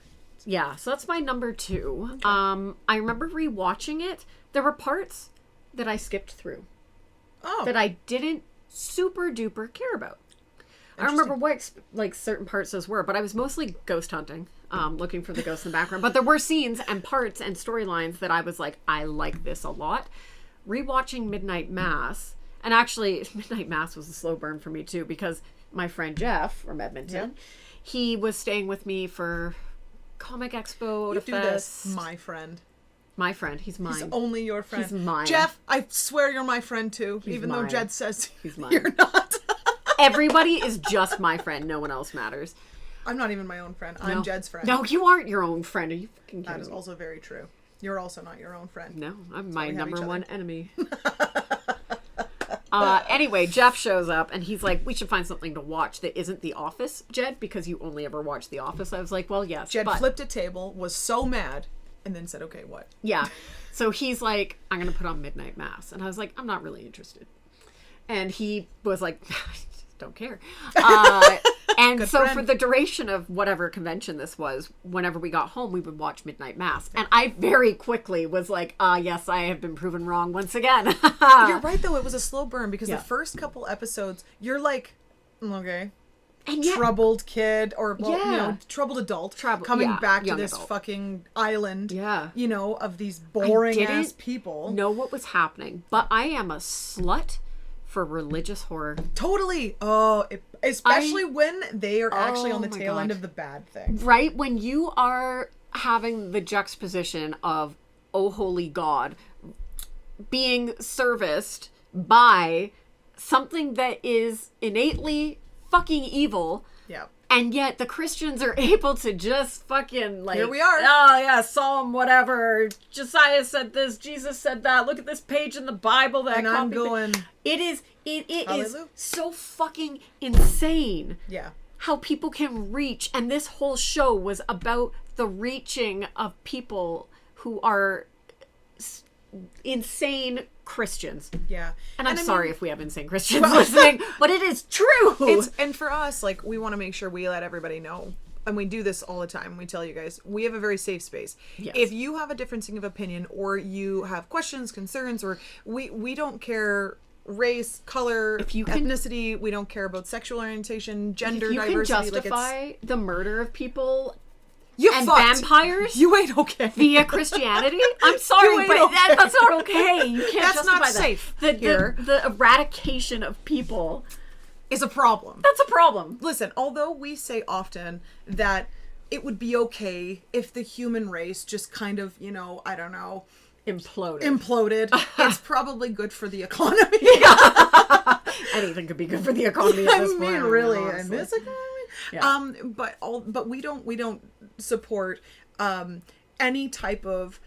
yeah, so that's my number 2. Okay. I remember rewatching it. There were parts that I skipped through. That I didn't super duper care about. I don't remember what like certain parts those were, but I was mostly ghost hunting, looking for the ghosts in the background. But there were scenes and parts and storylines that I was like, I like this a lot. Rewatching Midnight Mass, and actually Midnight Mass was a slow burn for me too, because my friend Jeff from Edmonton, he was staying with me for Comic Expo. You do this, my friend. My friend, he's mine. He's only your friend. He's mine. Jeff, I swear you're my friend too, even though Jed says he's mine. You're not. Everybody is just my friend. No one else matters. I'm not even my own friend. I'm Jed's friend. No, you aren't your own friend. Are you fucking kidding me? That is also very true. You're also not your own friend. No, I'm my number 1 enemy. Anyway, Jeff shows up and he's like, we should find something to watch that isn't The Office, Jed, because you only ever watch The Office. I was like, well, yes. Jed flipped a table, was so mad, and then said, okay, what? Yeah. So he's like, I'm going to put on Midnight Mass. And I was like, I'm not really interested. And he was like, don't care. And Good so friend. for the duration of whatever convention this was, whenever we got home, we would watch Midnight Mass. And I very quickly was like, yes, I have been proven wrong once again. You're right, though. It was a slow burn because Yeah. the first couple episodes, you're like, okay, And yet, troubled kid or, well, Yeah. troubled adult Trouble- coming yeah, back to young this adult. fucking island, Yeah. of these boring ass didn't people. know what was happening, but I am a slut for religious horror. Totally. Oh, especially when they are actually on the Oh my tail end God. of the bad thing. Right? When you are having the juxtaposition of, oh, holy God, being serviced by something that is innately fucking evil, Yeah. and yet the Christians are able to just fucking like, Here we are. Oh yeah, Psalm whatever. Josiah said this. Jesus said that. Look at this page in the Bible that And I I'm copied. going, It is Hallelujah. so fucking insane yeah. how people can reach, and this whole show was about the reaching of people who are insane Christians. Yeah. And I'm I sorry mean, if we have insane Christians listening, but it is true. and for us, like, we want to make sure we let everybody know, and we do this all the time. We tell you guys, we have a very safe space. Yes. If you have a differencing of opinion, or you have questions, concerns, or we don't care race, color, If you can- ethnicity, we don't care about sexual orientation, gender If you can diversity. justify the murder of people you and fucked. vampires You ain't okay. via Christianity, I'm sorry, ain't but okay. that's not okay. You can't That's justify not that. safe The, here. the eradication of people, Is a problem. that's a problem. Listen, although we say often that it would be okay if the human race just kind of, I don't know, Imploded. it's probably good for the economy. Anything could be good for the economy at this I point. mean, really, in this economy. Yeah. But we don't support any type of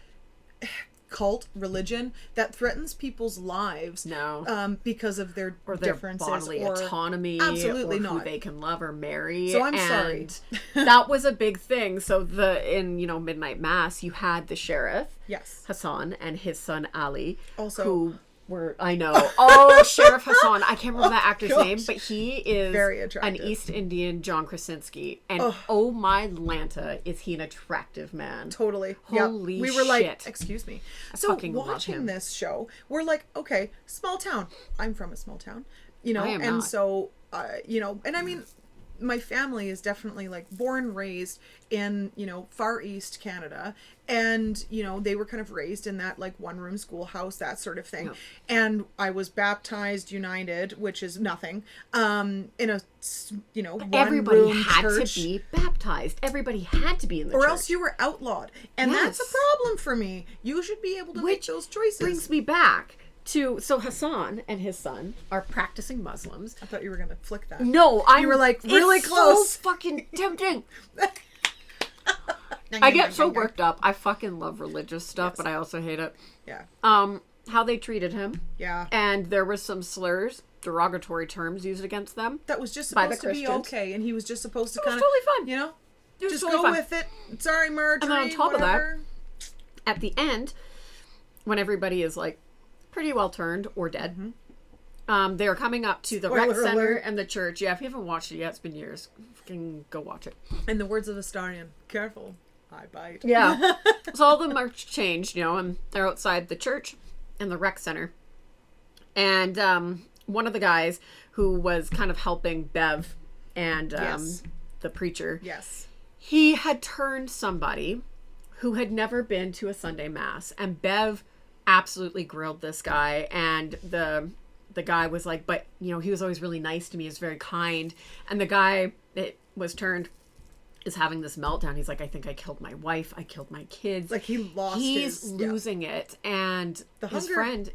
cult religion that threatens people's lives. No. Because of their Or their differences bodily or autonomy, absolutely or who not. they can love or marry. So I'm and sorry. That was a big thing. So in Midnight Mass, you had the sheriff, Yes. Hassan, and his son Ali, Also- who were, I know, oh, Sheriff Hassan. I can't remember that actor's gosh. name, but he is Very an attractive. East Indian John Krasinski, and oh my Lanta, is he an attractive man? Totally. Yep. Holy We were like, shit. excuse me. So fucking love watching him. this show, we're like, okay, small town. I'm from a small town, I am and not. so, and I mean, my family is definitely like born, raised in, far east Canada. And, they were kind of raised in that like one room schoolhouse, that sort of thing. Yeah. And I was baptized, united, which is nothing, in a, one Everybody room had church. to be baptized. Everybody had to be in the Or church. else you were outlawed. And that's a Yes. problem for me. You should be able to make Which those choices. brings me back to, so Hassan and his son are practicing Muslims. I thought you were going to flick that. No, I were, like, really it's close. So fucking tempting. I get so worked up. I fucking love religious stuff, but I also hate it. Yeah. How they treated him, Yeah. and there was some slurs, derogatory terms used against them. That was just by the supposed to be Christians. okay. And he was just supposed to It was kind of, totally fine. It was just totally go fine. with it. Sorry, Marjorie. And then on top of that, whatever. At the end, when everybody is like pretty well turned or dead, they are coming up to the rec Spoiler center alert. and the church. Yeah, if you haven't watched it yet, it's been years. Fucking go watch it. In the words of the Starian, careful, I bite. Yeah. So all the march changed, and they're outside the church and the rec center. And one of the guys who was kind of helping Bev and Yes. the preacher, Yes. he had turned somebody who had never been to a Sunday mass, and Bev absolutely grilled this guy, and the guy was like, but he was always really nice to me, he was very kind, and the guy that was turned is having this meltdown. He's like, I think I killed my wife, I killed my kids. Like, he lost He's his... losing it, and his hunger. friend,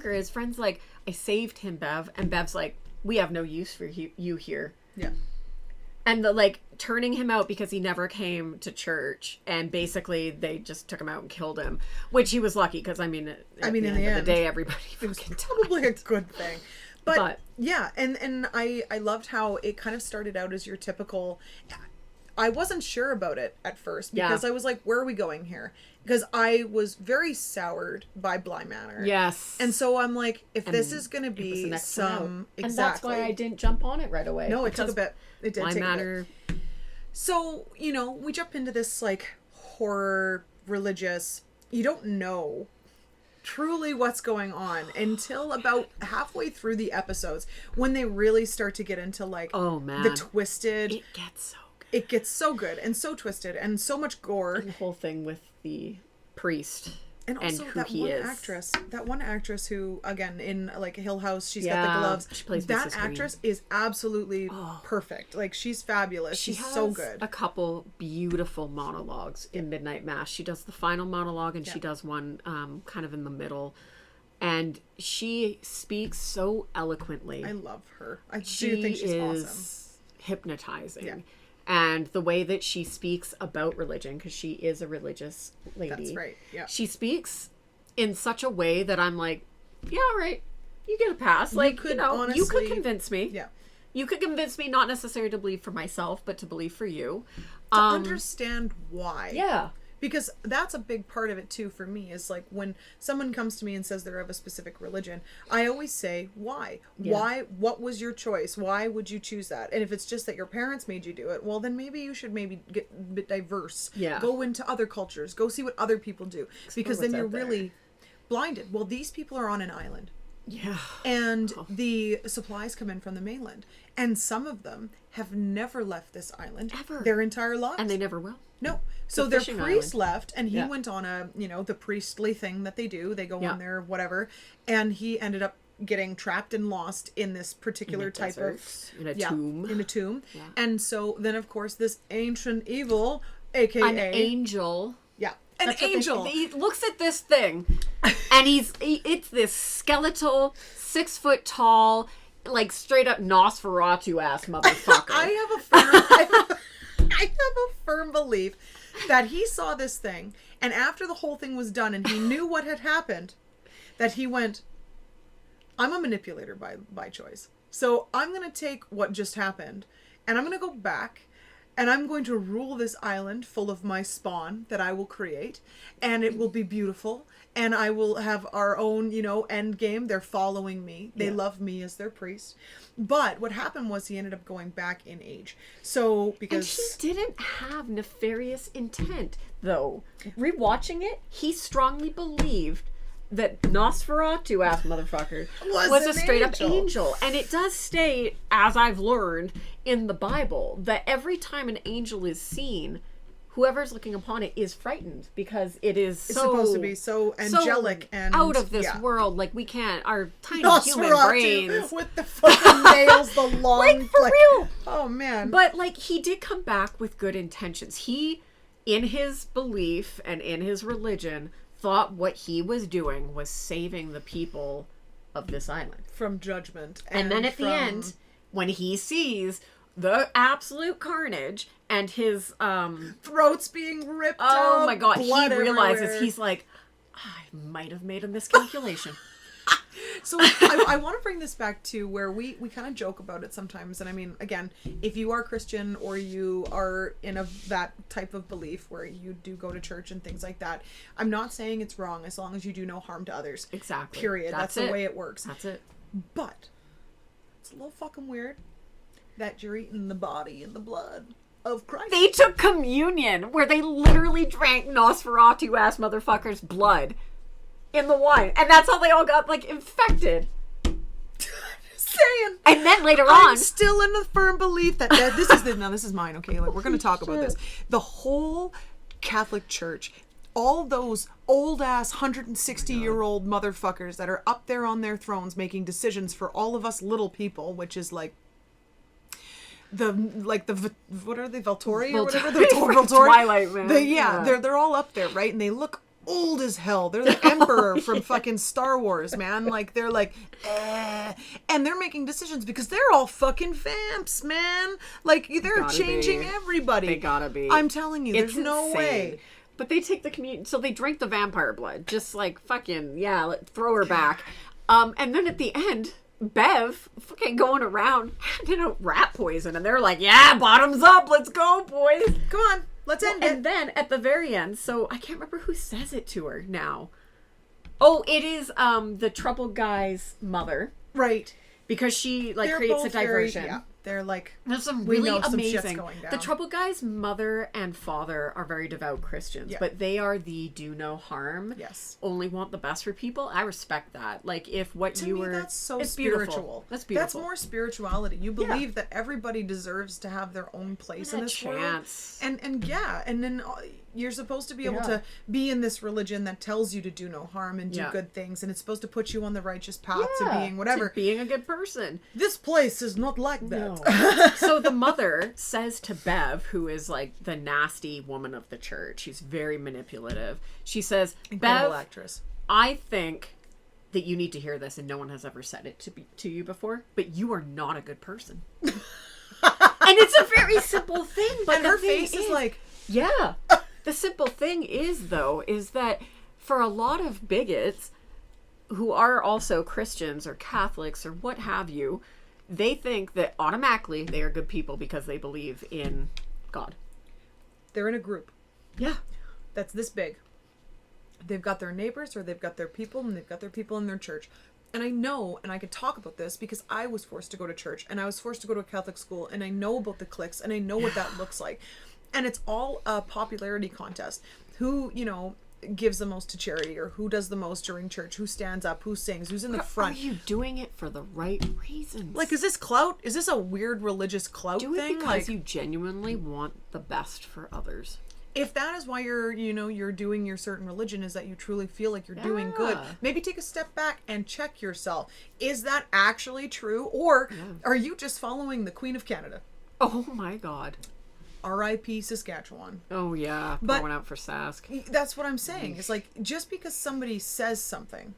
his friend's like, I saved him, Bev, and Bev's like, we have no use for you here. Yeah. And turning him out because he never came to church, and basically they just took him out and killed him, which he was lucky because at the in end the of end, the day, everybody It was fucking probably a good thing. But But- yeah, and I loved how it kind of started out as your typical... I wasn't sure about it at first because I was like, where are we going here? Because I was very soured by Bly Manor. Yes. And so I'm like, if this is going to be and that's why I didn't jump on it right away. No, it took a bit. It did Bly take Manor. a bit. So, you know, we jump into this like horror, religious, you don't know truly what's going on until about halfway through the episodes when they really start to get into like the twisted. It gets so good. It gets so good and so twisted and so much gore. And the whole thing with the priest and also who that he one is. That one actress who, again, in like Hill House, she's got the gloves. She plays that Mrs. actress is absolutely perfect. Like, she's fabulous. She's so good. A couple beautiful monologues in Midnight Mass. She does the final monologue and she does one kind of in the middle. And she speaks so eloquently. I love her. I do think she's awesome. Hypnotizing. Yeah. And the way that she speaks about religion, because she is a religious lady. That's right, yeah. She speaks in such a way that I'm like, yeah, all right, you get a pass. Like, you could convince me. Yeah. You could convince me not necessarily to believe for myself, but to believe for you. To understand why. Yeah. Because that's a big part of it too for me, is like when someone comes to me and says they're of a specific religion, I always say, why? Why? What was your choice? Why would you choose that? And if it's just that your parents made you do it, well, then maybe you should get a bit diverse. Yeah. Go into other cultures. Go see what other people do. Because then you're really blinded. Well, these people are on an island. Yeah. And the supplies come in from the mainland. And some of them have never left this island. Ever. Their entire lives. And they never will. No. So their priest left, and he Yeah. went on the priestly thing that they do. They go on there, whatever. And he ended up getting trapped and lost in this particular type of... In a tomb. In a tomb. Yeah. And so then, of course, this ancient evil, a.k.a... An angel. Yeah. An angel. He looks at this thing, and it's this skeletal, 6 foot tall, like straight up Nosferatu ass motherfucker. I have a firm belief that he saw this thing, and after the whole thing was done and he knew what had happened, that he went, I'm a manipulator by choice. So I'm going to take what just happened, and I'm going to go back, and I'm going to rule this island full of my spawn that I will create, and it will be beautiful, and I will have our own, end game. They're following me. They love me as their priest. But what happened was he ended up going back in age. So, because... And he didn't have nefarious intent, though. Rewatching it, he strongly believed that Nosferatu ass motherfucker was a straight up angel. And it does state, as I've learned in the Bible, that every time an angel is seen, whoever's looking upon it is frightened, because it's supposed to be so angelic and out of this world. Like, we can't, our tiny human Nosferatu brains with the fucking nails, the long, like, for real. Oh man. But like, he did come back with good intentions. He, in his belief and in his religion, thought what he was doing was saving the people of this island from judgment. And then at the end, when he sees the absolute carnage and his throats being ripped out, oh my god, he realizes everywhere. He's like, I might have made a miscalculation. So I want to bring this back to where we kind of joke about it sometimes. And I mean, again, if you are Christian or you are in that type of belief where you do go to church and things like that, I'm not saying it's wrong as long as you do no harm to others. Exactly. Period. That's the way it works. That's it. But it's a little fucking weird that you're eating the body and the blood of Christ. They took communion where they literally drank Nosferatu ass motherfuckers' blood in the wine, and that's how they all got like infected. Saying. And then later I'm on, still in the firm belief that this is mine. Okay, like we're gonna talk about this. The whole Catholic Church, all those old ass 160-year-old motherfuckers that are up there on their thrones making decisions for all of us little people, which is like. What are they, Volturi or whatever? The Volturi. Twilight, man. They're all up there, right? And they look old as hell. They're the Emperor from fucking Star Wars, man. Like, they're like, and they're making decisions because they're all fucking vamps, man. Like, they're changing everybody. They gotta be. I'm telling you, there's no way. But they take the communion, so they drink the vampire blood, just like fucking throw her back. And then at the end, Bev fucking going around handing out rat poison, and they're like, yeah, bottoms up, let's go, boys. Come on, let's end it. And then at the very end, so I can't remember who says it to her now. Oh, it is the troubled guy's mother. Right. Because she like They're creates a both very- diversion. yeah, they're like, There's some we really know some shit's amazing. going down. The troubled guy's mother and father are very devout Christians, Yeah. but they are the do no harm. Yes. Only want the best for people. I respect that. Like if what to you me, were, that's so it's spiritual. beautiful. That's beautiful. That's more spirituality. You believe that everybody deserves to have their own place in A this chance. world. And yeah, and then you're supposed to be able Yeah. to be in this religion that tells you to do no harm and do Yeah. good things, and it's supposed to put you on the righteous path to Yeah, being whatever. to being a good person. This place is not like that. No. So the mother says to Bev, who is like the nasty woman of the church, she's very manipulative. She says, Incredible Bev, actress. I think that you need to hear this, and no one has ever said it to you before, but you are not a good person. And it's a very simple thing, but And the her thing face is like, yeah. The simple thing is, though, is that for a lot of bigots who are also Christians or Catholics or what have you, they think that automatically they are good people because they believe in God. they're in a group Yeah. that's this big. They've got their neighbors, or they've got their people, and they've got their people in their church. And I know, and I could talk about this because I was forced to go to church, and I was forced to go to a Catholic school, and I know about the cliques, and I know what that looks like. And it's all a popularity contest. Who, gives the most to charity, or who does the most during church, who stands up, who sings, who's in the front. Are you doing it for the right reasons? Like, is this clout? Is this a weird religious clout do it thing? because Like, you genuinely want the best for others. if that is why you're doing your certain religion, is that you truly feel like you're doing good, Yeah. maybe take a step back and check yourself. Is that actually true? Or are you just following the Queen of Canada? Oh my God. R.I.P. Saskatchewan. Oh yeah. But- Throwing out for Sask. That's what I'm saying. It's like, just because somebody says something,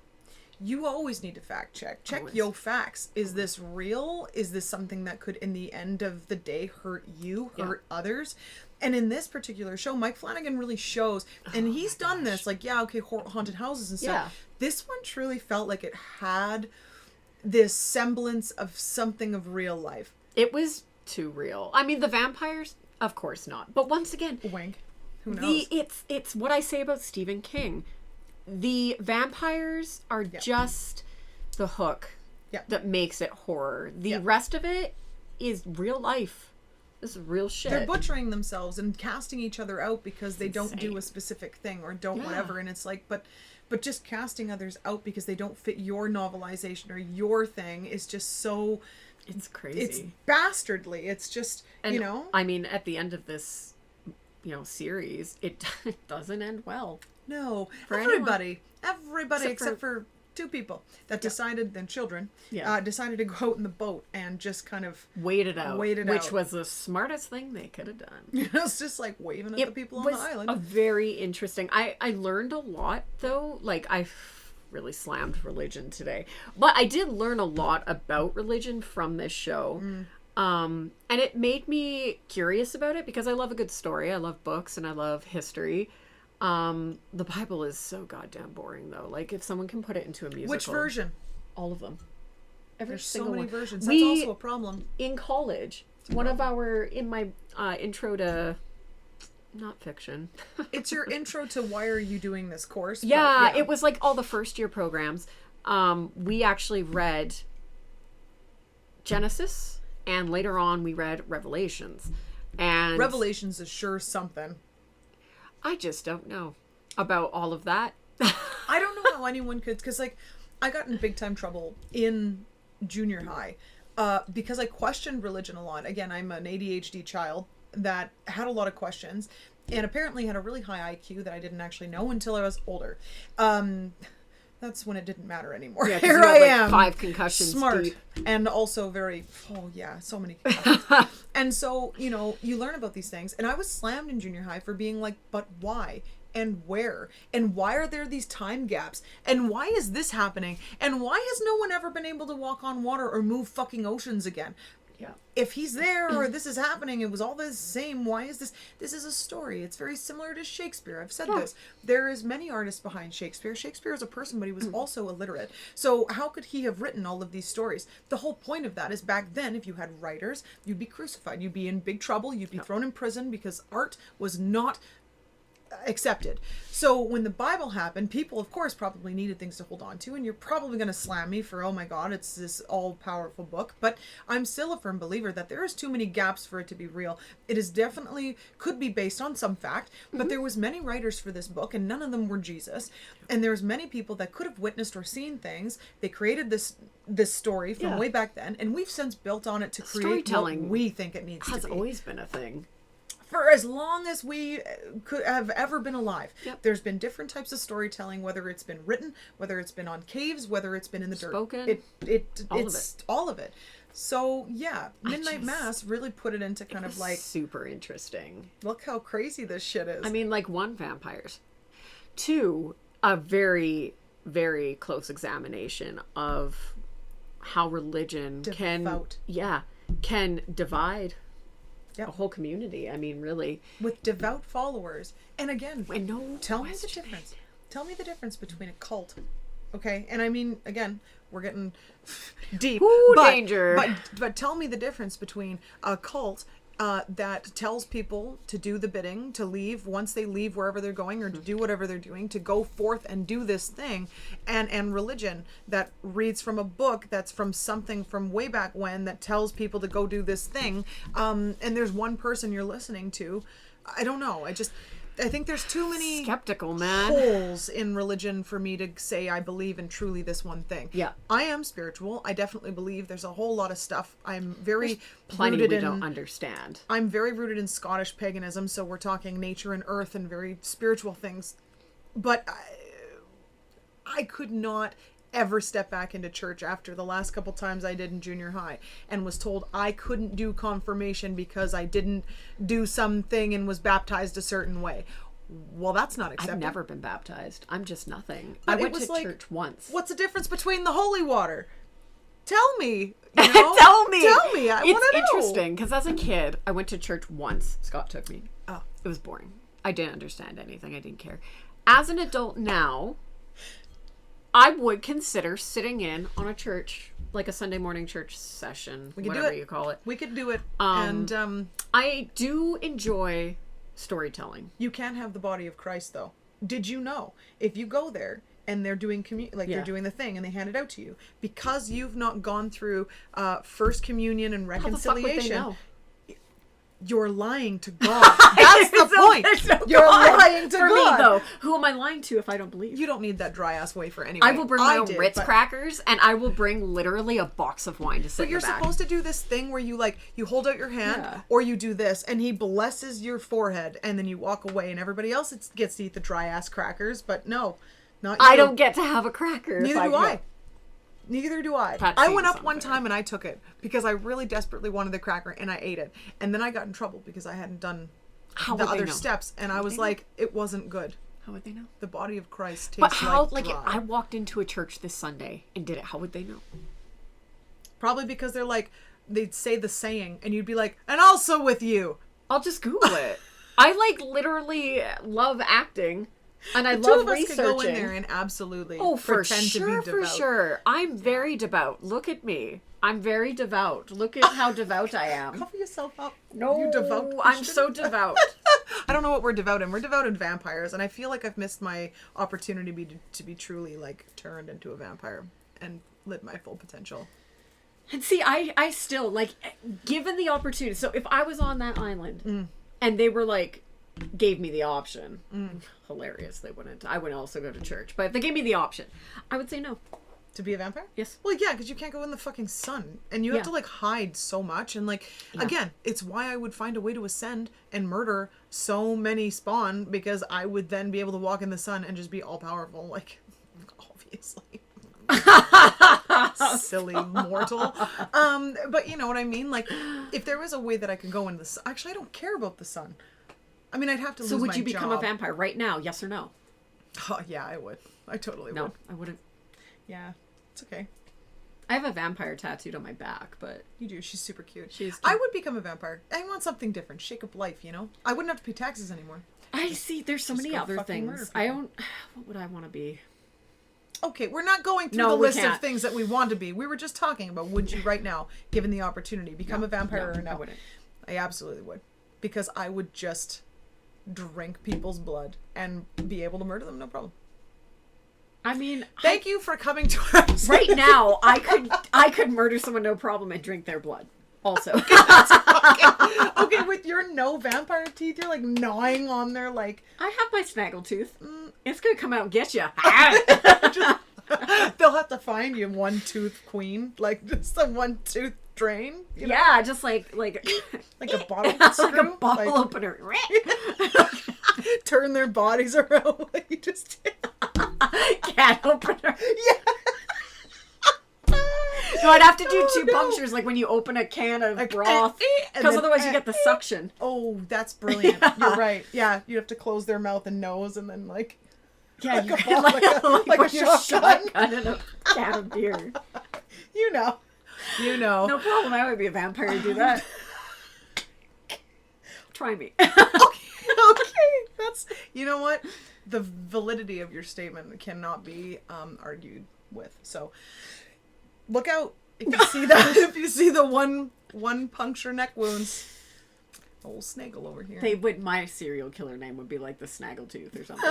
you always need to fact check. Check Always. your facts. Is this real? Is this something that could, in the end of the day, hurt you, hurt others? And in this particular show, Mike Flanagan really shows, and he's done this, like, haunted houses and stuff. Yeah. This one truly felt like it had this semblance of something of real life. It was too real. I mean, the vampires, of course not. But once again, Wink. Who knows? it's what I say about Stephen King. The vampires are just the hook that makes it horror. The rest of it is real life. This is real shit. They're butchering themselves and casting each other out because they don't do insane. a specific thing or don't whatever. And it's like, but just casting others out because they don't fit your novelization or your thing is just so... It's crazy. It's bastardly. It's just, And, I mean, at the end of this, series, it doesn't end well. No. For Everybody Except except for two people that decided, then children, decided to go out in the boat and just kind of Wait it out. Wait it which out. was the smartest thing they could have done. it's just like waving at the people on the island. A very interesting. I learned a lot though. Like I really slammed religion today, but I did learn a lot about religion from this show. And it made me curious about it because I love a good story. I love books and I love history. The Bible is so goddamn boring though. Like if someone can put it into a musical. Which version? All of them. Every There's so single many one. versions. That's also a problem. In college, one of our in my intro to not fiction. It's your intro to why are you doing this course? but Yeah, it was like all the first year programs. We actually read Genesis, and later on we read Revelations. And Revelations is sure something. I just don't know about all of that. I don't know how anyone could, because like I got in big time trouble in junior high because I questioned religion a lot. Again, I'm an ADHD child that had a lot of questions and apparently had a really high IQ that I didn't actually know until I was older. That's when it didn't matter anymore. Yeah, 'cause Here you had, I like, am, 5 concussions smart, deep. and also very, so many concussions. And so, you learn about these things. And I was slammed in junior high for being like, but why? And where? And why are there these time gaps? And why is this happening? And why has no one ever been able to walk on water or move fucking oceans again? Yeah. If he's there or this is happening, it was all the same. Why is this? This is a story. It's very similar to Shakespeare. I've said this. There is many artists behind Shakespeare. Shakespeare is a person, but he was also illiterate. So how could he have written all of these stories? The whole point of that is back then, if you had writers, you'd be crucified. You'd be in big trouble. You'd be thrown in prison because art was not accepted. So when the Bible happened, people of course probably needed things to hold on to, and you're probably going to slam me for, oh my god, it's this all-powerful book, but I'm still a firm believer that there is too many gaps for it to be real. It is definitely could be based on some fact, but there was many writers for this book and none of them were Jesus, and there's many people that could have witnessed or seen things. They created this story from way back then, and we've since built on it to create Storytelling what we think it needs to be. has always been a thing. For as long as we could have ever been alive. There's been different types of storytelling, whether it's been written, whether it's been on caves, whether it's been in the Spoken, dirt. It's all of it. So yeah, Midnight Mass really put it into kind of like super interesting. Look how crazy this shit is. I mean, like, 1, vampires. 2, a very, very close examination of how religion can divide a whole community. I mean, really, with devout followers. And again, tell me the questioning. difference. Tell me the difference between a cult. Okay, and I mean, again, we're getting deep. Ooh, danger. But tell me the difference between a cult that tells people to do the bidding, to leave once they leave wherever they're going, or to do whatever they're doing, to go forth and do this thing, and religion that reads from a book that's from something from way back when that tells people to go do this thing, and there's one person you're listening to. I don't know. I think there's too many skeptical, man, holes in religion for me to say I believe in truly this one thing. Yeah, I am spiritual. I definitely believe there's a whole lot of stuff. I'm very rooted in. Don't understand. I'm very rooted in Scottish paganism, so we're talking nature and earth and very spiritual things. But I could not ever step back into church after the last couple times I did in junior high and was told I couldn't do confirmation because I didn't do something and was baptized a certain way. Well, that's not accepted. I've never been baptized. I'm just nothing. But I went to church once. What's the difference between the holy water? Tell me. You know? Tell me. I want to know. It's interesting because as a kid, I went to church once. Scott took me. Oh. It was boring. I didn't understand anything. I didn't care. As an adult now, I would consider sitting in on a church, like a Sunday morning church session, whatever you call it. We could do it. And I do enjoy storytelling. You can't have the body of Christ, though. Did you know if you go there and they're doing they're doing the thing and they hand it out to you, because you've not gone through First Communion and reconciliation? How the fuck would they know? You're lying to God. That's the point. You're lying to God. For me, though, who am I lying to if I don't believe? You don't need that dry ass wafer anyway. I will bring my own Ritz crackers, and I will bring literally a box of wine to sit in the back. But you're supposed to do this thing where you you hold out your hand, or you do this, and he blesses your forehead, and then you walk away, and everybody else gets to eat the dry ass crackers. But no, not you. I don't get to have a cracker. Neither do I. Neither do I. I went up one time and I took it because I really desperately wanted the cracker, and I ate it. And then I got in trouble because I hadn't done the other steps, and I was like, it wasn't good. How would they know? The body of Christ tastes but how, like dry. I walked into a church this Sunday and did it. How would they know? Probably because they'd say the saying, and you'd be like, and also with you. I'll just Google it. I literally love acting. And I love researching. Could go in there and absolutely pretend to be devout. For sure. I'm very devout. Look at me. I'm very devout. Look at how devout I am. Cover yourself up. No, you devout Christian. I'm so devout. I don't know what we're devout in. We're devout in vampires, and I feel like I've missed my opportunity to be truly turned into a vampire and live my full potential. And see, I still given the opportunity. So if I was on that island and they were gave me the option. Hilarious. They wouldn't. I would also go to church. But if they gave me the option, I would say no. To be a vampire? Yes. Well, yeah, because you can't go in the fucking sun. And you have to hide so much. And again, it's why I would find a way to ascend and murder so many spawn, because I would then be able to walk in the sun and just be all powerful. Obviously. Silly mortal. But you know what I mean? If there was a way that I could go into the sun. Actually, I don't care about the sun. I mean, I'd have to lose my job. So would you become a vampire right now? Yes or no? Oh, yeah, I would. I totally would. No, I wouldn't. Yeah, it's okay. I have a vampire tattooed on my back, but You do. She's super cute. She's cute. I would become a vampire. I want something different. Shake up life, you know? I wouldn't have to pay taxes anymore. I see. There's so many go other fucking murder things. people. I don't. What would I want to be? Okay, we're not going through No, the we list of can't. things that we want to be. We were just talking about would you right now, given the opportunity, become a vampire or no? I wouldn't. I absolutely would. Because I would just drink people's blood and be able to murder them, no problem. I mean, Thank you for coming to our right now, I could murder someone no problem and drink their blood. Also, Okay, with your no vampire teeth, you're like gnawing on their like. I have my snaggletooth. It's gonna come out and get you. They'll have to find you one tooth queen, like just a one tooth drain. You know? Yeah, just like Like a bottle like screw, a bottle like, opener. turn their bodies around. Like you just. Can opener. Yeah. No, I'd have to do two no. punctures, like when you open a can of Like, broth, and because then- otherwise you get the suction. Oh, that's brilliant. You're right. Yeah, you have to close their mouth and nose, and then like. Yeah, Like you a could ball- like a put your shotgun. shotgun in a can of beer. You know. You know. No problem. I would be a vampire to do that. Try me. Okay, that's, you know what, the validity of your statement cannot be argued with. So look out if you see that. If you see the one puncture neck wounds. Old Snaggle over here. They would. My serial killer name would be like the Snaggletooth or something.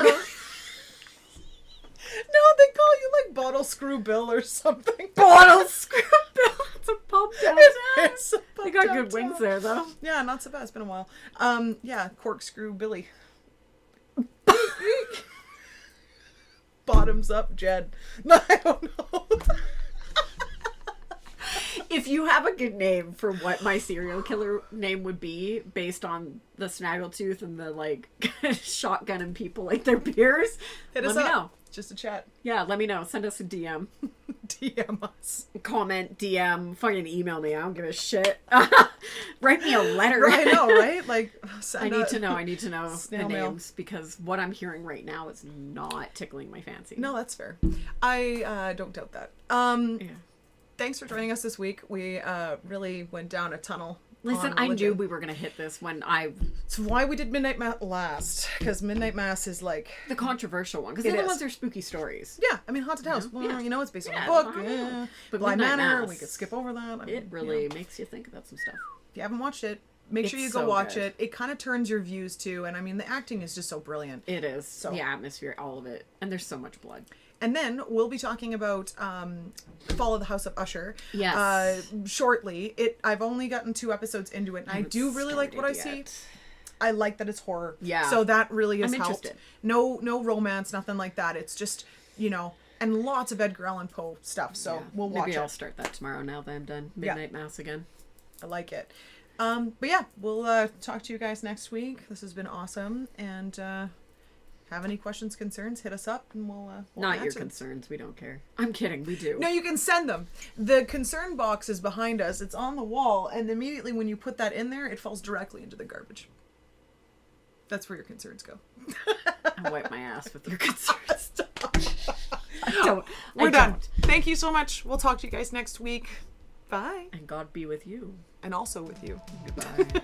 No, they call you like Bottle Screw Bill or something. Bottle screw bill. It's a pub downtown. It's a pub They got downtown. good wings there though. Yeah, not so bad. It's been a while. Yeah, Corkscrew Billy. Bottoms up, Jed. No, I don't know. If you have a good name for what my serial killer name would be based on the Snaggletooth and the like shotgunning people like their beers, Hit let us me up. know. Just a chat. Yeah, let me know. Send us a DM. DM us. Comment, DM, fucking email me. I don't give a shit. Write me a letter. I know, right? Like, I need to know the snail mail. names because what I'm hearing right now is not tickling my fancy. No, that's fair. I don't doubt that. Yeah. Thanks for joining us this week. We really went down a tunnel. Listen, on I knew religion. we were gonna hit this when I It's why we did Midnight Mass last, because Midnight Mass is like, the controversial one because It the other is. ones are spooky stories. yeah, I mean, Haunted House. Well, Yeah. you know, it's based on Yeah, a book. I know. But Bly Midnight Manor, Mass, we could skip over that. I mean, It really makes you think about some stuff. If you haven't watched it, make sure It's you go so watch good. it. It kind of turns your views too, and I mean, the acting is just so brilliant. It is. So- The atmosphere, all of it. And there's so much blood. And then we'll be talking about Fall of the House of Usher. Yes. Shortly. I've only gotten 2 episodes into it, and I do really like what I see. I like that it's horror. Yeah. So that really has I'm helped. interested. No romance, nothing like that. It's just, you know, and lots of Edgar Allan Poe stuff. So Yeah. we'll watch Maybe it. I'll start that tomorrow now that I'm done. Yeah. Midnight Mass again. I like it. But yeah, we'll talk to you guys next week. This has been awesome. And have any questions, concerns, hit us up and we'll Not your answer them. concerns. We don't care. I'm kidding. We do. No, you can send them. The concern box is behind us. It's on the wall, and immediately when you put that in there, it falls directly into the garbage. That's where your concerns go. I wipe my ass with your concerns. Stop. I don't. We're I done. don't. Thank you so much. We'll talk to you guys next week. Bye. And God be with you. And also with you. Goodbye.